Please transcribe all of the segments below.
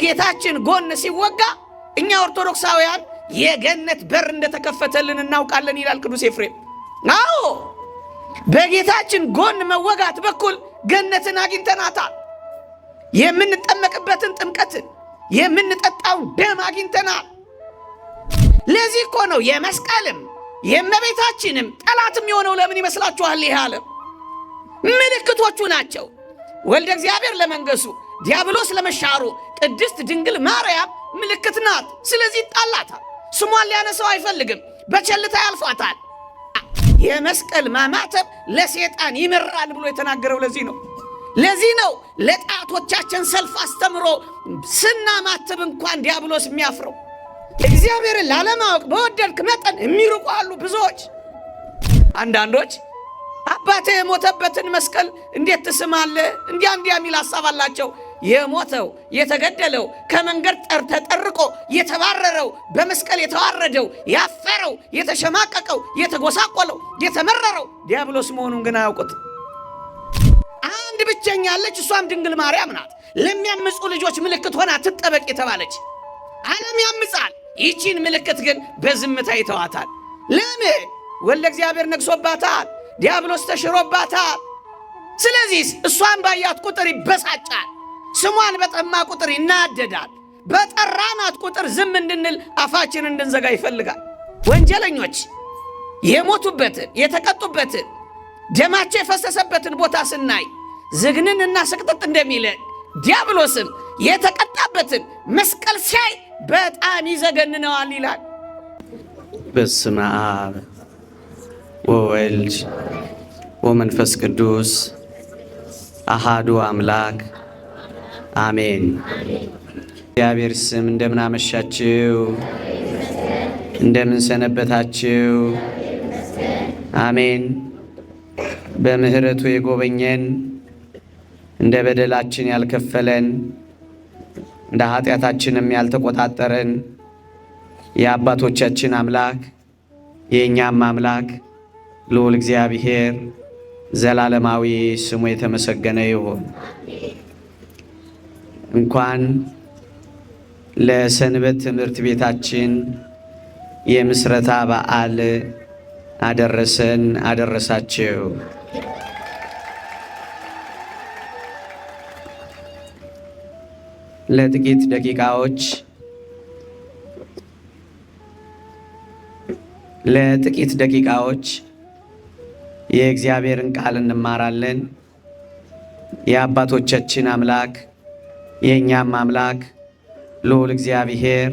የጌታችን ጎን ሲወጋ እኛ ኦርቶዶክሳውያን የገነት በር እንደተከፈተልን እናውቃለን ይላል ቅዱስ ኤፍሬም። አዎ በጌታችን ጎን መወጋት በኩል ገነትን አግኝተናታል። የምንጠመቅበትን ጥምቀትን የምንጠጣውን ደም አግኝተናል። ለዚህ እኮ ነው የመስቀልም የእመቤታችንም ጠላትም የሆነው ለምን ይመስላችኋል? ይህ ዓለም ምልክቶቹ ናቸው። ወልደ እግዚአብሔር ለመንገሱ፣ ዲያብሎስ ለመሻሩ፣ ቅድስት ድንግል ማርያም ምልክት ናት። ስለዚህ ይጣላታል። ስሟን ሊያነሳው አይፈልግም። በቸልታ ያልፏታል። የመስቀል ማማተብ ለሰይጣን ይመራል ብሎ የተናገረው ለዚህ ነው ለጣቶቻችን ሰልፍ አስተምሮ ስናማትብ እንኳን ዲያብሎስ የሚያፍረው። እግዚአብሔርን ላለማወቅ በወደድክ መጠን የሚርቁ አሉ ብዙዎች። አንዳንዶች አባቴ የሞተበትን መስቀል እንዴት ትስማለህ? እንዲያ የሚል ሐሳብ አላቸው። የሞተው የተገደለው ከመንገድ ተጠርቆ የተባረረው በመስቀል የተዋረደው ያፈረው የተሸማቀቀው የተጎሳቆለው የተመረረው ዲያብሎስ መሆኑን ግን አያውቁት። አንድ ብቸኛ አለች፣ እሷም ድንግል ማርያም ናት። ለሚያምፁ ልጆች ምልክት ሆና ትጠበቅ የተባለች። ዓለም ያምጻል፣ ይቺን ምልክት ግን በዝምታ ይተዋታል። ለምን? ወልደ እግዚአብሔር ነግሶባታል፣ ዲያብሎስ ተሽሮባታል። ስለዚህ እሷን ባያት ቁጥር ይበሳጫል፣ ስሟን በጠማ ቁጥር ይናደዳል። በጠራናት ቁጥር ዝም እንድንል አፋችን እንድንዘጋ ይፈልጋል። ወንጀለኞች የሞቱበትን የተቀጡበትን ደማቸው የፈሰሰበትን ቦታ ስናይ ዝግንንና ስቅጥጥ እንደሚለን ዲያብሎስም የተቀጣበትን መስቀል ሲያይ በጣም ይዘገንነዋል ይላል። በስመ አብ ወወልድ ወመንፈስ ቅዱስ አሃዱ አምላክ አሜን። እግዚአብሔር ስም እንደምን አመሻችሁ፣ እንደምን ሰነበታችሁ? አሜን። በምህረቱ የጎበኘን እንደ በደላችን ያልከፈለን እንደ ኃጢአታችንም ያልተቆጣጠረን የአባቶቻችን አምላክ የእኛም አምላክ ልዑል እግዚአብሔር ዘላለማዊ ስሙ የተመሰገነ ይሁን። እንኳን ለሰንበት ትምህርት ቤታችን የምስረታ በዓል አደረሰን አደረሳችሁ። ለጥቂት ደቂቃዎች የእግዚአብሔርን ቃል እንማራለን። የአባቶቻችን አምላክ የእኛም አምላክ ልዑል እግዚአብሔር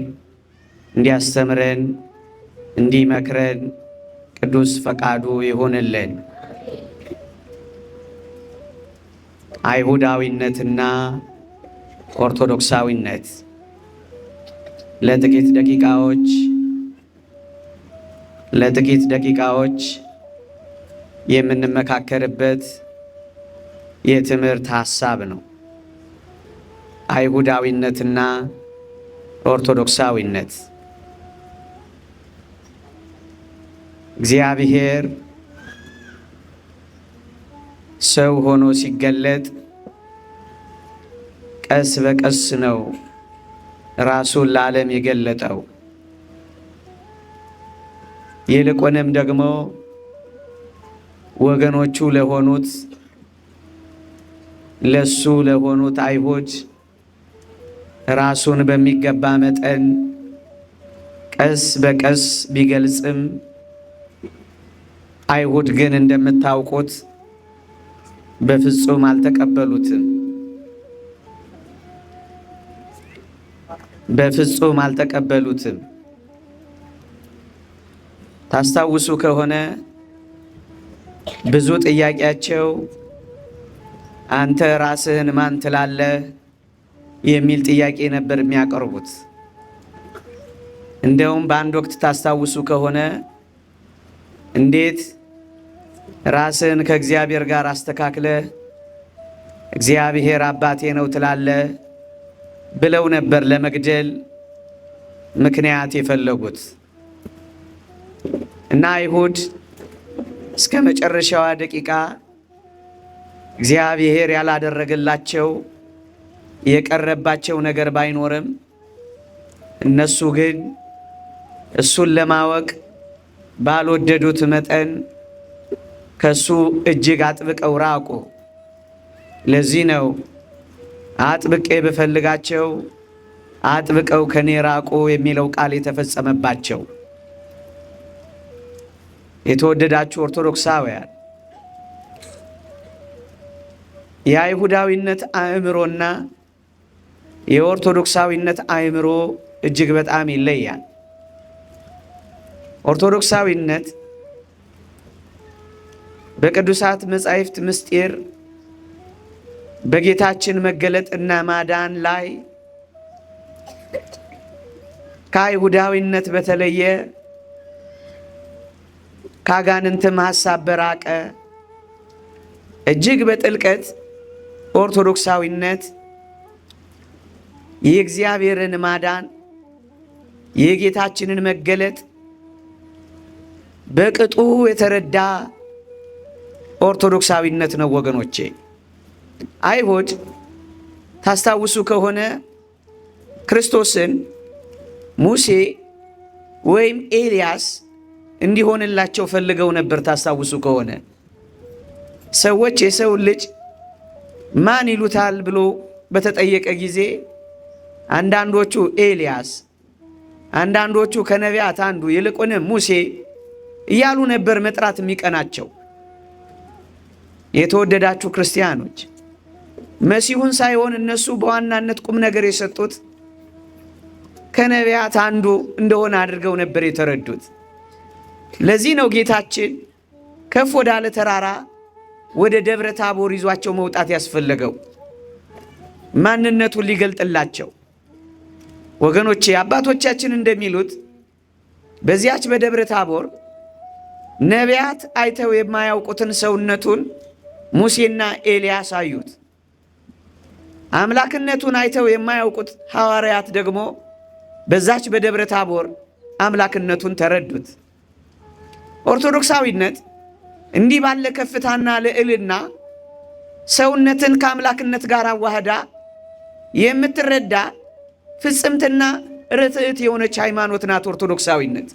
እንዲያስተምረን እንዲመክረን ቅዱስ ፈቃዱ ይሁንልን። አይሁዳዊነትና ኦርቶዶክሳዊነት ለጥቂት ደቂቃዎች የምንመካከርበት የትምህርት ሐሳብ ነው። አይሁዳዊነትና ኦርቶዶክሳዊነት። እግዚአብሔር ሰው ሆኖ ሲገለጥ ቀስ በቀስ ነው ራሱን ለዓለም የገለጠው። ይልቁንም ደግሞ ወገኖቹ ለሆኑት አይሁድ ራሱን በሚገባ መጠን ቀስ በቀስ ቢገልጽም አይሁድ ግን እንደምታውቁት በፍጹም አልተቀበሉትም። ታስታውሱ ከሆነ ብዙ ጥያቄያቸው አንተ ራስህን ማን ትላለህ የሚል ጥያቄ ነበር የሚያቀርቡት። እንደውም በአንድ ወቅት ታስታውሱ ከሆነ እንዴት ራስህን ከእግዚአብሔር ጋር አስተካክለህ እግዚአብሔር አባቴ ነው ትላለህ ብለው ነበር ለመግደል ምክንያት የፈለጉት። እና አይሁድ እስከ መጨረሻዋ ደቂቃ እግዚአብሔር ያላደረገላቸው የቀረባቸው ነገር ባይኖርም እነሱ ግን እሱን ለማወቅ ባልወደዱት መጠን ከሱ እጅግ አጥብቀው ራቁ። ለዚህ ነው አጥብቄ ብፈልጋቸው አጥብቀው ከኔ ራቁ የሚለው ቃል የተፈጸመባቸው። የተወደዳችሁ ኦርቶዶክሳውያን የአይሁዳዊነት አእምሮና የኦርቶዶክሳዊነት አእምሮ እጅግ በጣም ይለያል። ኦርቶዶክሳዊነት በቅዱሳት መጻሕፍት ምስጢር በጌታችን መገለጥና ማዳን ላይ ከአይሁዳዊነት በተለየ ከአጋንንትም ሐሳብ በራቀ እጅግ በጥልቀት ኦርቶዶክሳዊነት የእግዚአብሔርን ማዳን የጌታችንን መገለጥ በቅጡ የተረዳ ኦርቶዶክሳዊነት ነው ወገኖቼ። አይሁድ ታስታውሱ ከሆነ ክርስቶስን ሙሴ ወይም ኤልያስ እንዲሆንላቸው ፈልገው ነበር። ታስታውሱ ከሆነ ሰዎች የሰው ልጅ ማን ይሉታል ብሎ በተጠየቀ ጊዜ አንዳንዶቹ ኤልያስ፣ አንዳንዶቹ ከነቢያት አንዱ ይልቁንም ሙሴ እያሉ ነበር መጥራት የሚቀናቸው። የተወደዳችሁ ክርስቲያኖች መሲሁን ሳይሆን እነሱ በዋናነት ቁም ነገር የሰጡት ከነቢያት አንዱ እንደሆነ አድርገው ነበር የተረዱት። ለዚህ ነው ጌታችን ከፍ ወዳለ ተራራ ወደ ደብረ ታቦር ይዟቸው መውጣት ያስፈለገው ማንነቱን ሊገልጥላቸው። ወገኖቼ አባቶቻችን እንደሚሉት በዚያች በደብረ ታቦር ነቢያት አይተው የማያውቁትን ሰውነቱን ሙሴና ኤልያስ አዩት። አምላክነቱን አይተው የማያውቁት ሐዋርያት ደግሞ በዛች በደብረ ታቦር አምላክነቱን ተረዱት። ኦርቶዶክሳዊነት እንዲህ ባለ ከፍታና ልዕልና ሰውነትን ከአምላክነት ጋር አዋህዳ የምትረዳ ፍጽምትና ርትዕት የሆነች ሃይማኖት ናት ኦርቶዶክሳዊነት።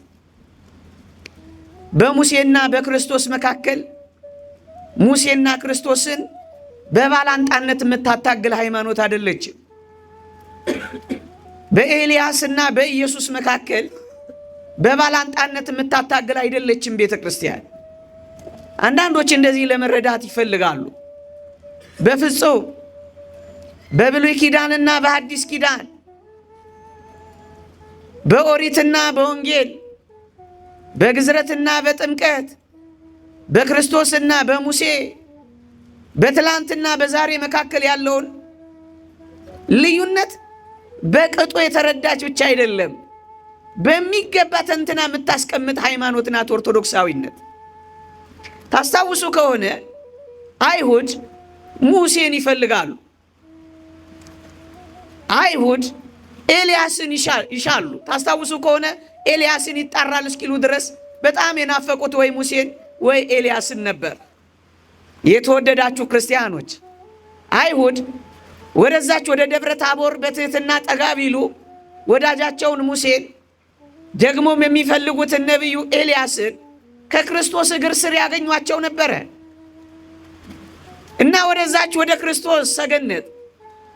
በሙሴና በክርስቶስ መካከል ሙሴና ክርስቶስን በባላንጣነት የምታታግል ሃይማኖት አይደለችም። በኤልያስና በኢየሱስ መካከል በባላንጣነት የምታታግል አይደለችም ቤተ ክርስቲያን። አንዳንዶች እንደዚህ ለመረዳት ይፈልጋሉ። በፍጹም በብሉይ ኪዳንና በሐዲስ ኪዳን በኦሪትና በወንጌል በግዝረትና በጥምቀት በክርስቶስና በሙሴ በትላንትና በዛሬ መካከል ያለውን ልዩነት በቅጡ የተረዳች ብቻ አይደለም፣ በሚገባ ተንትና የምታስቀምጥ ሃይማኖት ናት ኦርቶዶክሳዊነት። ታስታውሱ ከሆነ አይሁድ ሙሴን ይፈልጋሉ። አይሁድ ኤልያስን ይሻሉ። ታስታውሱ ከሆነ ኤልያስን ይጣራል እስኪሉ ድረስ በጣም የናፈቁት ወይ ሙሴን ወይ ኤልያስን ነበር። የተወደዳችሁ ክርስቲያኖች አይሁድ ወደዛች ወደ ደብረ ታቦር በትህትና ጠጋ ቢሉ ወዳጃቸውን ሙሴን ደግሞም የሚፈልጉትን ነቢዩ ኤልያስን ከክርስቶስ እግር ስር ያገኟቸው ነበረ እና ወደዛች ወደ ክርስቶስ ሰገነት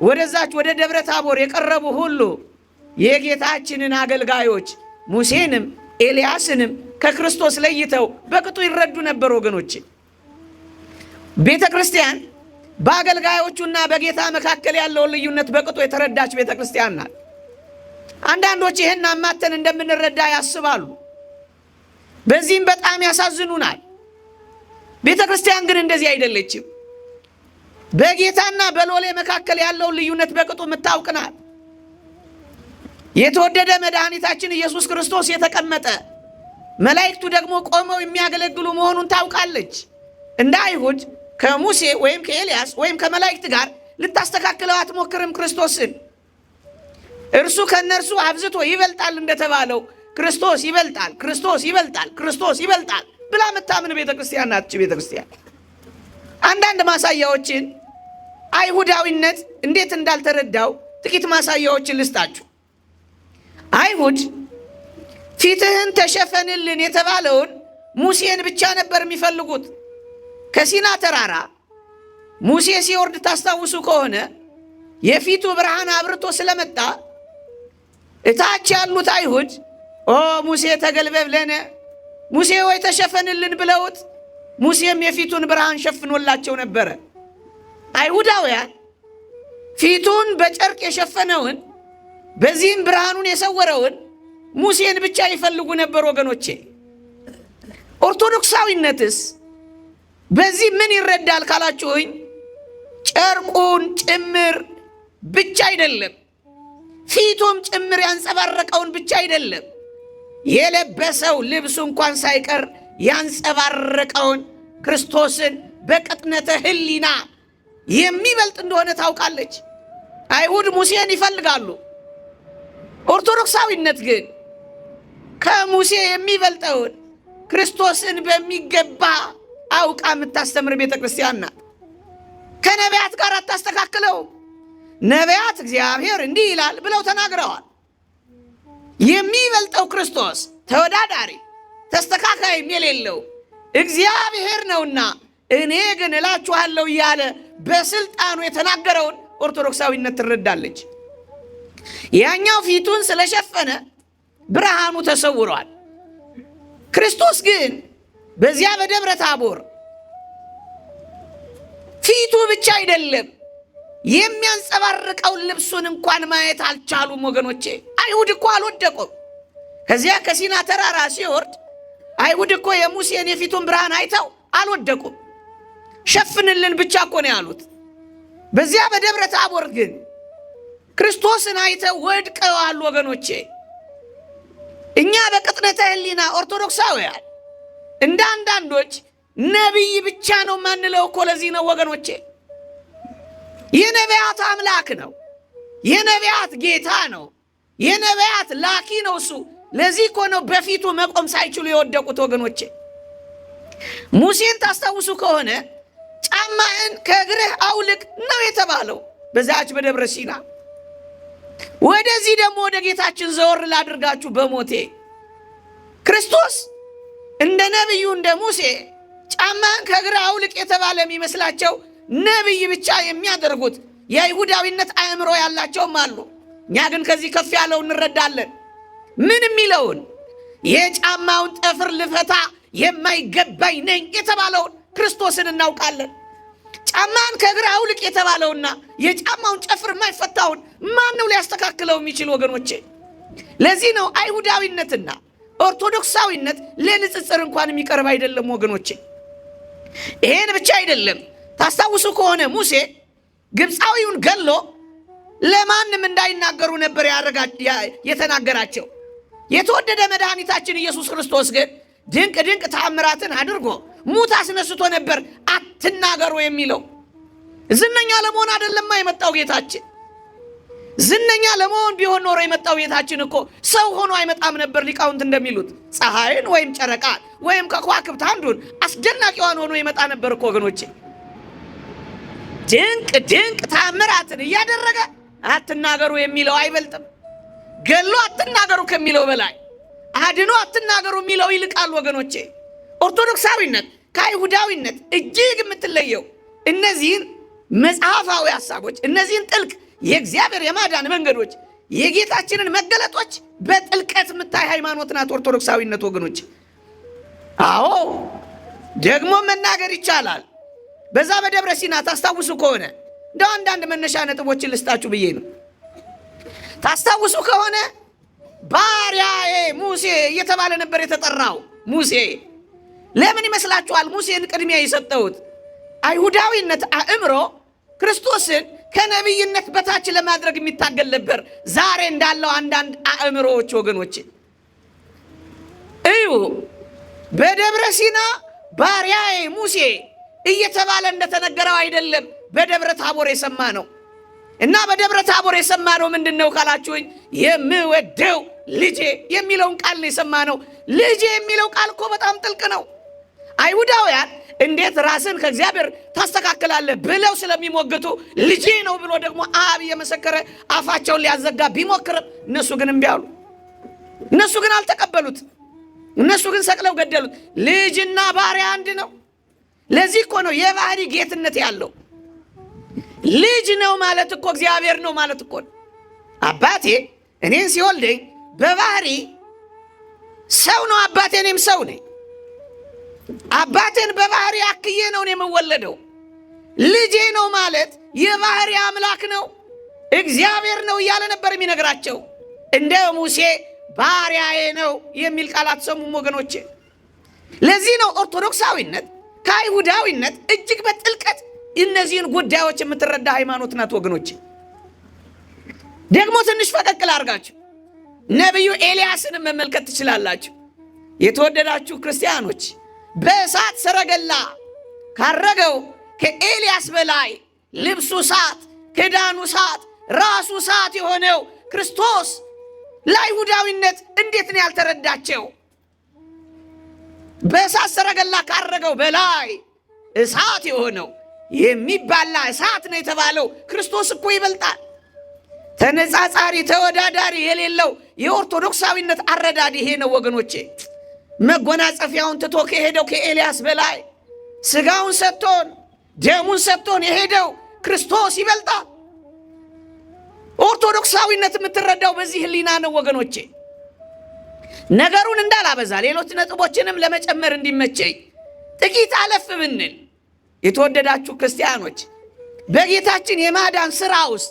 ወደዛች ወደ ደብረ ታቦር የቀረቡ ሁሉ የጌታችንን አገልጋዮች ሙሴንም ኤልያስንም ከክርስቶስ ለይተው በቅጡ ይረዱ ነበር። ወገኖቼ ቤተ ክርስቲያን በአገልጋዮቹና በጌታ መካከል ያለውን ልዩነት በቅጡ የተረዳች ቤተ ክርስቲያን ናት። አንዳንዶች ይህን አማተን እንደምንረዳ ያስባሉ። በዚህም በጣም ያሳዝኑናል። ቤተ ክርስቲያን ግን እንደዚህ አይደለችም። በጌታና በሎሌ መካከል ያለውን ልዩነት በቅጡ የምታውቅ ናት። የተወደደ መድኃኒታችን ኢየሱስ ክርስቶስ የተቀመጠ መላእክቱ ደግሞ ቆመው የሚያገለግሉ መሆኑን ታውቃለች። እንደ አይሁድ ከሙሴ ወይም ከኤልያስ ወይም ከመላእክት ጋር ልታስተካክለው አትሞክርም ክርስቶስን። እርሱ ከነርሱ አብዝቶ ይበልጣል እንደተባለው ክርስቶስ ይበልጣል፣ ክርስቶስ ይበልጣል፣ ክርስቶስ ይበልጣል ብላ የምታምን ቤተ ክርስቲያን ናት። ቤተ ክርስቲያን አንዳንድ ማሳያዎችን አይሁዳዊነት እንዴት እንዳልተረዳው ጥቂት ማሳያዎችን ልስጣችሁ። አይሁድ ፊትህን ተሸፈንልን የተባለውን ሙሴን ብቻ ነበር የሚፈልጉት። ከሲና ተራራ ሙሴ ሲወርድ ታስታውሱ ከሆነ የፊቱ ብርሃን አብርቶ ስለመጣ እታች ያሉት አይሁድ ሙሴ ተገልበብለነ፣ ሙሴ ወይ ተሸፈንልን ብለውት ሙሴም የፊቱን ብርሃን ሸፍኖላቸው ነበረ። አይሁዳውያን ፊቱን በጨርቅ የሸፈነውን በዚህም ብርሃኑን የሰወረውን ሙሴን ብቻ ይፈልጉ ነበር። ወገኖቼ ኦርቶዶክሳዊነትስ በዚህ ምን ይረዳል ካላችሁኝ፣ ጨርቁን ጭምር ብቻ አይደለም፣ ፊቱም ጭምር ያንጸባረቀውን ብቻ አይደለም፣ የለበሰው ልብሱ እንኳን ሳይቀር ያንጸባረቀውን ክርስቶስን በቅጥነተ ሕሊና የሚበልጥ እንደሆነ ታውቃለች። አይሁድ ሙሴን ይፈልጋሉ። ኦርቶዶክሳዊነት ግን ከሙሴ የሚበልጠውን ክርስቶስን በሚገባ አውቃ የምታስተምር ቤተ ክርስቲያን ናት። ከነቢያት ጋር አታስተካክለው። ነቢያት እግዚአብሔር እንዲህ ይላል ብለው ተናግረዋል። የሚበልጠው ክርስቶስ ተወዳዳሪ ተስተካካይም የሌለው እግዚአብሔር ነውና እኔ ግን እላችኋለሁ እያለ በስልጣኑ የተናገረውን ኦርቶዶክሳዊነት ትረዳለች። ያኛው ፊቱን ስለሸፈነ ብርሃኑ ተሰውሯል። ክርስቶስ ግን በዚያ በደብረ ታቦር ፊቱ ብቻ አይደለም የሚያንጸባርቀውን ልብሱን እንኳን ማየት አልቻሉም። ወገኖቼ አይሁድ እኮ አልወደቁም። ከዚያ ከሲና ተራራ ሲወርድ አይሁድ እኮ የሙሴን የፊቱን ብርሃን አይተው አልወደቁም። ሸፍንልን ብቻ እኮ ነው ያሉት። በዚያ በደብረ ታቦር ግን ክርስቶስን አይተው ወድቀዋል። ወገኖቼ እኛ በቅጥነተ ሕሊና ኦርቶዶክሳውያን እንደ አንዳንዶች ነቢይ ብቻ ነው ማንለው እኮ ለዚህ ነው ወገኖቼ። የነቢያት አምላክ ነው፣ የነቢያት ጌታ ነው፣ የነቢያት ላኪ ነው እሱ። ለዚህ እኮ ነው በፊቱ መቆም ሳይችሉ የወደቁት ወገኖቼ። ሙሴን ታስታውሱ ከሆነ ጫማህን ከእግርህ አውልቅ ነው የተባለው በዛች በደብረ ሲና። ወደዚህ ደግሞ ወደ ጌታችን ዘወር ላድርጋችሁ በሞቴ ክርስቶስ እንደ ነቢዩ እንደ ሙሴ ጫማህን ከእግርህ አውልቅ የተባለ የሚመስላቸው ነቢይ ብቻ የሚያደርጉት የአይሁዳዊነት አእምሮ ያላቸውም አሉ። እኛ ግን ከዚህ ከፍ ያለው እንረዳለን። ምን የሚለውን የጫማውን ጠፍር ልፈታ የማይገባኝ ነኝ የተባለውን ክርስቶስን እናውቃለን። ጫማን ከእግርህ አውልቅ የተባለውና የጫማውን ጨፍር የማይፈታውን ማን ነው ሊያስተካክለው የሚችል ወገኖቼ? ለዚህ ነው አይሁዳዊነትና ኦርቶዶክሳዊነት ለንጽጽር እንኳን የሚቀርብ አይደለም ወገኖቼ። ይሄን ብቻ አይደለም። ታስታውሱ ከሆነ ሙሴ ግብፃዊውን ገሎ ለማንም እንዳይናገሩ ነበር የተናገራቸው። የተወደደ መድኃኒታችን ኢየሱስ ክርስቶስ ግን ድንቅ ድንቅ ተአምራትን አድርጎ ሙት አስነስቶ ነበር አትናገሩ የሚለው። ዝነኛ ለመሆን አይደለም የመጣው ጌታችን። ዝነኛ ለመሆን ቢሆን ኖሮ የመጣው ጌታችን እኮ ሰው ሆኖ አይመጣም ነበር። ሊቃውንት እንደሚሉት ፀሐይን ወይም ጨረቃን ወይም ከከዋክብት አንዱን አስደናቂዋን ሆኖ ይመጣ ነበር እኮ ወገኖቼ። ድንቅ ድንቅ ተአምራትን እያደረገ አትናገሩ የሚለው አይበልጥም? ገሎ አትናገሩ ከሚለው በላይ አድኖ አትናገሩ የሚለው ይልቃል ወገኖቼ። ኦርቶዶክሳዊነት ከአይሁዳዊነት እጅግ የምትለየው እነዚህን መጽሐፋዊ ሐሳቦች፣ እነዚህን ጥልቅ የእግዚአብሔር የማዳን መንገዶች፣ የጌታችንን መገለጦች በጥልቀት የምታይ ሃይማኖት ናት ኦርቶዶክሳዊነት ወገኖች። አዎ ደግሞ መናገር ይቻላል። በዛ በደብረ ሲና ታስታውሱ ከሆነ እንደው አንዳንድ መነሻ ነጥቦችን ልስጣችሁ ብዬ ነው። ታስታውሱ ከሆነ ባሪያዬ ሙሴ እየተባለ ነበር የተጠራው። ሙሴ ለምን ይመስላችኋል ሙሴን ቅድሚያ የሰጠሁት? አይሁዳዊነት አእምሮ ክርስቶስን ከነቢይነት በታች ለማድረግ የሚታገል ነበር። ዛሬ እንዳለው አንዳንድ አእምሮዎች ወገኖች እዩ። በደብረ ሲና ባሪያዬ ሙሴ እየተባለ እንደተነገረው አይደለም በደብረ ታቦር የሰማ ነው። እና በደብረ ታቦር የሰማ ነው ምንድን ነው ካላችሁኝ፣ የምወደው ልጄ የሚለውን ቃል ነው የሰማ ነው። ልጄ የሚለው ቃል እኮ በጣም ጥልቅ ነው። አይሁዳውያን እንዴት ራስን ከእግዚአብሔር ታስተካክላለህ ብለው ስለሚሞግቱ ልጄ ነው ብሎ ደግሞ አብ የመሰከረ አፋቸውን ሊያዘጋ ቢሞክርም እነሱ ግን እምቢ አሉ። እነሱ ግን አልተቀበሉት። እነሱ ግን ሰቅለው ገደሉት። ልጅና ባሪያ አንድ ነው። ለዚህ እኮ ነው የባህሪ ጌትነት ያለው። ልጅ ነው ማለት እኮ እግዚአብሔር ነው ማለት እኮ ነው። አባቴ እኔን ሲወልደኝ በባህሪ ሰው ነው አባቴ፣ እኔም ሰው ነኝ። አባቴን በባህሪ አክዬ ነው እኔ የምወለደው። ልጄ ነው ማለት የባህሪ አምላክ ነው እግዚአብሔር ነው እያለ ነበር የሚነግራቸው። እንደ ሙሴ ባሪያዬ ነው የሚል ቃል አትሰሙም ወገኖቼ? ለዚህ ነው ኦርቶዶክሳዊነት ከአይሁዳዊነት እጅግ በጥልቀት እነዚህን ጉዳዮች የምትረዳ ሃይማኖት ናት ወገኖቼ። ደግሞ ትንሽ ፈቀቅ ላድርጋችሁ፣ ነቢዩ ኤልያስንም መመልከት ትችላላችሁ። የተወደዳችሁ ክርስቲያኖች፣ በእሳት ሰረገላ ካረገው ከኤልያስ በላይ ልብሱ እሳት፣ ክዳኑ እሳት፣ ራሱ እሳት የሆነው ክርስቶስ ለአይሁዳዊነት እንዴት ነው ያልተረዳቸው? በእሳት ሰረገላ ካረገው በላይ እሳት የሆነው የሚባላ እሳት ነው የተባለው ክርስቶስ እኮ ይበልጣል። ተነጻጻሪ ተወዳዳሪ የሌለው የኦርቶዶክሳዊነት አረዳድ ይሄ ነው ወገኖቼ። መጎናጸፊያውን ትቶ ከሄደው ከኤልያስ በላይ ስጋውን ሰጥቶን ደሙን ሰጥቶን የሄደው ክርስቶስ ይበልጣል። ኦርቶዶክሳዊነት የምትረዳው በዚህ ህሊና ነው ወገኖቼ። ነገሩን እንዳላበዛ ሌሎች ነጥቦችንም ለመጨመር እንዲመቸኝ ጥቂት አለፍ ብንል፣ የተወደዳችሁ ክርስቲያኖች፣ በጌታችን የማዳን ሥራ ውስጥ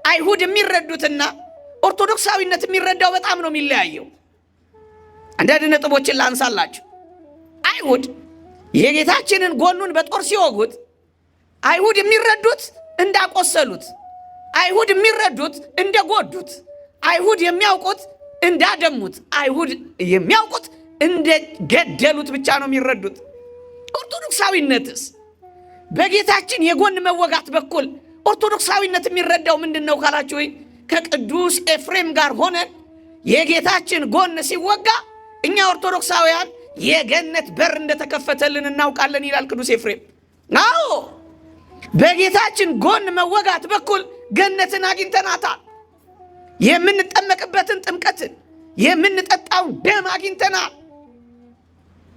አይሁድ የሚረዱትና ኦርቶዶክሳዊነት የሚረዳው በጣም ነው የሚለያየው። አንዳንድ ነጥቦችን ላንሳላችሁ። አይሁድ የጌታችንን ጎኑን በጦር ሲወጉት አይሁድ የሚረዱት እንዳቆሰሉት፣ አይሁድ የሚረዱት እንደጎዱት፣ አይሁድ የሚያውቁት እንዳደሙት፣ አይሁድ የሚያውቁት እንደገደሉት ብቻ ነው የሚረዱት። ኦርቶዶክሳዊነትስ በጌታችን የጎን መወጋት በኩል ኦርቶዶክሳዊነት የሚረዳው ምንድን ነው ካላችሁ፣ ከቅዱስ ኤፍሬም ጋር ሆነን የጌታችን ጎን ሲወጋ እኛ ኦርቶዶክሳውያን የገነት በር እንደተከፈተልን እናውቃለን ይላል ቅዱስ ኤፍሬም። አዎ በጌታችን ጎን መወጋት በኩል ገነትን አግኝተናታል። የምንጠመቅበትን ጥምቀትን፣ የምንጠጣውን ደም አግኝተናል።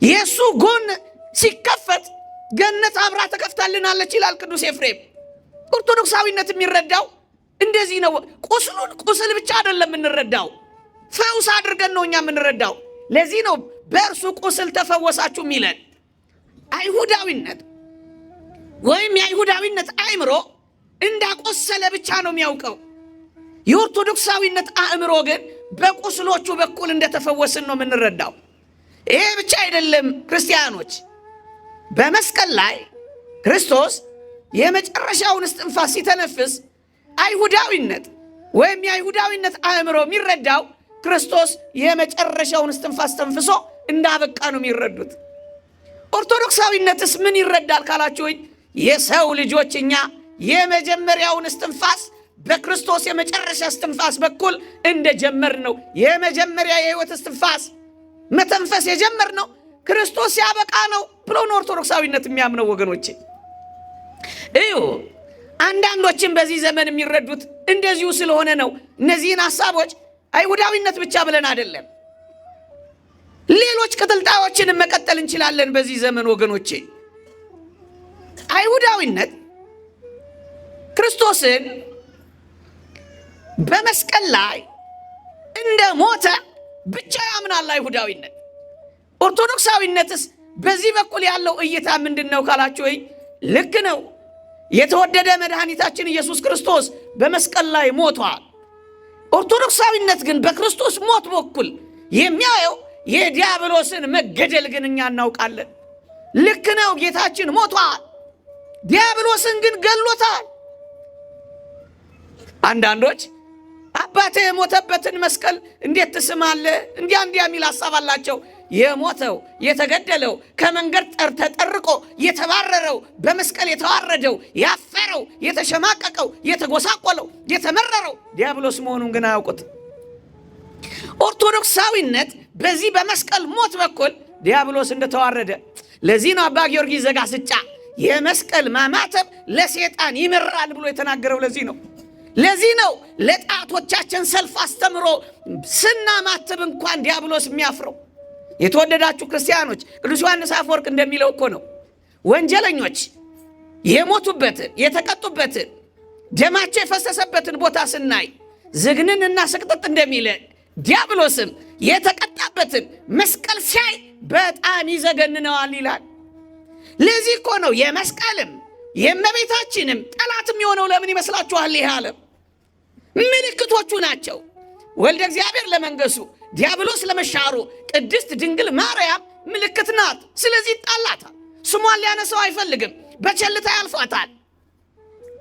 የእሱ ጎን ሲከፈት ገነት አብራ ተከፍታልናለች ይላል ቅዱስ ኤፍሬም። ኦርቶዶክሳዊነት የሚረዳው እንደዚህ ነው። ቁስሉን ቁስል ብቻ አይደለም የምንረዳው፣ ፈውስ አድርገን ነው እኛ የምንረዳው። ለዚህ ነው በእርሱ ቁስል ተፈወሳችሁ የሚለን። አይሁዳዊነት ወይም የአይሁዳዊነት አእምሮ እንዳቆሰለ ብቻ ነው የሚያውቀው። የኦርቶዶክሳዊነት አእምሮ ግን በቁስሎቹ በኩል እንደተፈወስን ነው የምንረዳው። ይሄ ብቻ አይደለም ክርስቲያኖች፣ በመስቀል ላይ ክርስቶስ የመጨረሻውን እስትንፋስ ሲተነፍስ አይሁዳዊነት ወይም የአይሁዳዊነት አእምሮ የሚረዳው ክርስቶስ የመጨረሻውን እስትንፋስ ተንፍሶ እንዳበቃ ነው የሚረዱት። ኦርቶዶክሳዊነትስ ምን ይረዳል ካላችሁኝ፣ የሰው ልጆች እኛ የመጀመሪያውን እስትንፋስ በክርስቶስ የመጨረሻ እስትንፋስ በኩል እንደጀመር ነው። የመጀመሪያ የሕይወት እስትንፋስ መተንፈስ የጀመር ነው ክርስቶስ ሲያበቃ ነው ብሎ ነው ኦርቶዶክሳዊነት የሚያምነው ወገኖቼ። እዩ፣ አንዳንዶችም በዚህ ዘመን የሚረዱት እንደዚሁ ስለሆነ ነው። እነዚህን ሐሳቦች አይሁዳዊነት ብቻ ብለን አይደለም፣ ሌሎች ቅጥልጣዮችንም መቀጠል እንችላለን በዚህ ዘመን ወገኖቼ። አይሁዳዊነት ክርስቶስን በመስቀል ላይ እንደ ሞተ ብቻ ያምናል አይሁዳዊነት። ኦርቶዶክሳዊነትስ በዚህ በኩል ያለው እይታ ምንድን ነው ካላችሁ፣ ልክ ነው፣ የተወደደ መድኃኒታችን ኢየሱስ ክርስቶስ በመስቀል ላይ ሞቷል። ኦርቶዶክሳዊነት ግን በክርስቶስ ሞት በኩል የሚያየው የዲያብሎስን መገደል ግን እኛ እናውቃለን። ልክ ነው፣ ጌታችን ሞቷል፣ ዲያብሎስን ግን ገሎታል። አንዳንዶች አባቴ የሞተበትን መስቀል እንዴት ትስማለህ? እንዲያ የሚል ሐሳብ አላቸው። የሞተው የተገደለው ከመንገድ ተጠርቆ የተባረረው በመስቀል የተዋረደው ያፈረው የተሸማቀቀው የተጎሳቆለው የተመረረው ዲያብሎስ መሆኑን ግን አያውቁት። ኦርቶዶክሳዊነት በዚህ በመስቀል ሞት በኩል ዲያብሎስ እንደተዋረደ፣ ለዚህ ነው አባ ጊዮርጊስ ዘጋስጫ የመስቀል ማማተብ ለሰይጣን ይመራል ብሎ የተናገረው። ለዚህ ነው ለጣቶቻችን ሰልፍ አስተምሮ ስናማትብ እንኳን ዲያብሎስ የሚያፍረው። የተወደዳችሁ ክርስቲያኖች፣ ቅዱስ ዮሐንስ አፈወርቅ እንደሚለው እኮ ነው ወንጀለኞች የሞቱበትን የተቀጡበትን ደማቸው የፈሰሰበትን ቦታ ስናይ ዝግንንና ስቅጥጥ እንደሚለን ዲያብሎስም የተቀጣበትን መስቀል ሲያይ በጣም ይዘገንነዋል ይላል። ለዚህ እኮ ነው የመስቀልም የእመቤታችንም ጠላትም የሆነው ለምን ይመስላችኋል? ይህ ዓለም ምልክቶቹ ናቸው። ወልደ እግዚአብሔር ለመንገሱ፣ ዲያብሎስ ለመሻሩ፣ ቅድስት ድንግል ማርያም ምልክት ናት። ስለዚህ ይጣላታል። ስሟን ሊያነሳው አይፈልግም። በቸልታ ያልፏታል።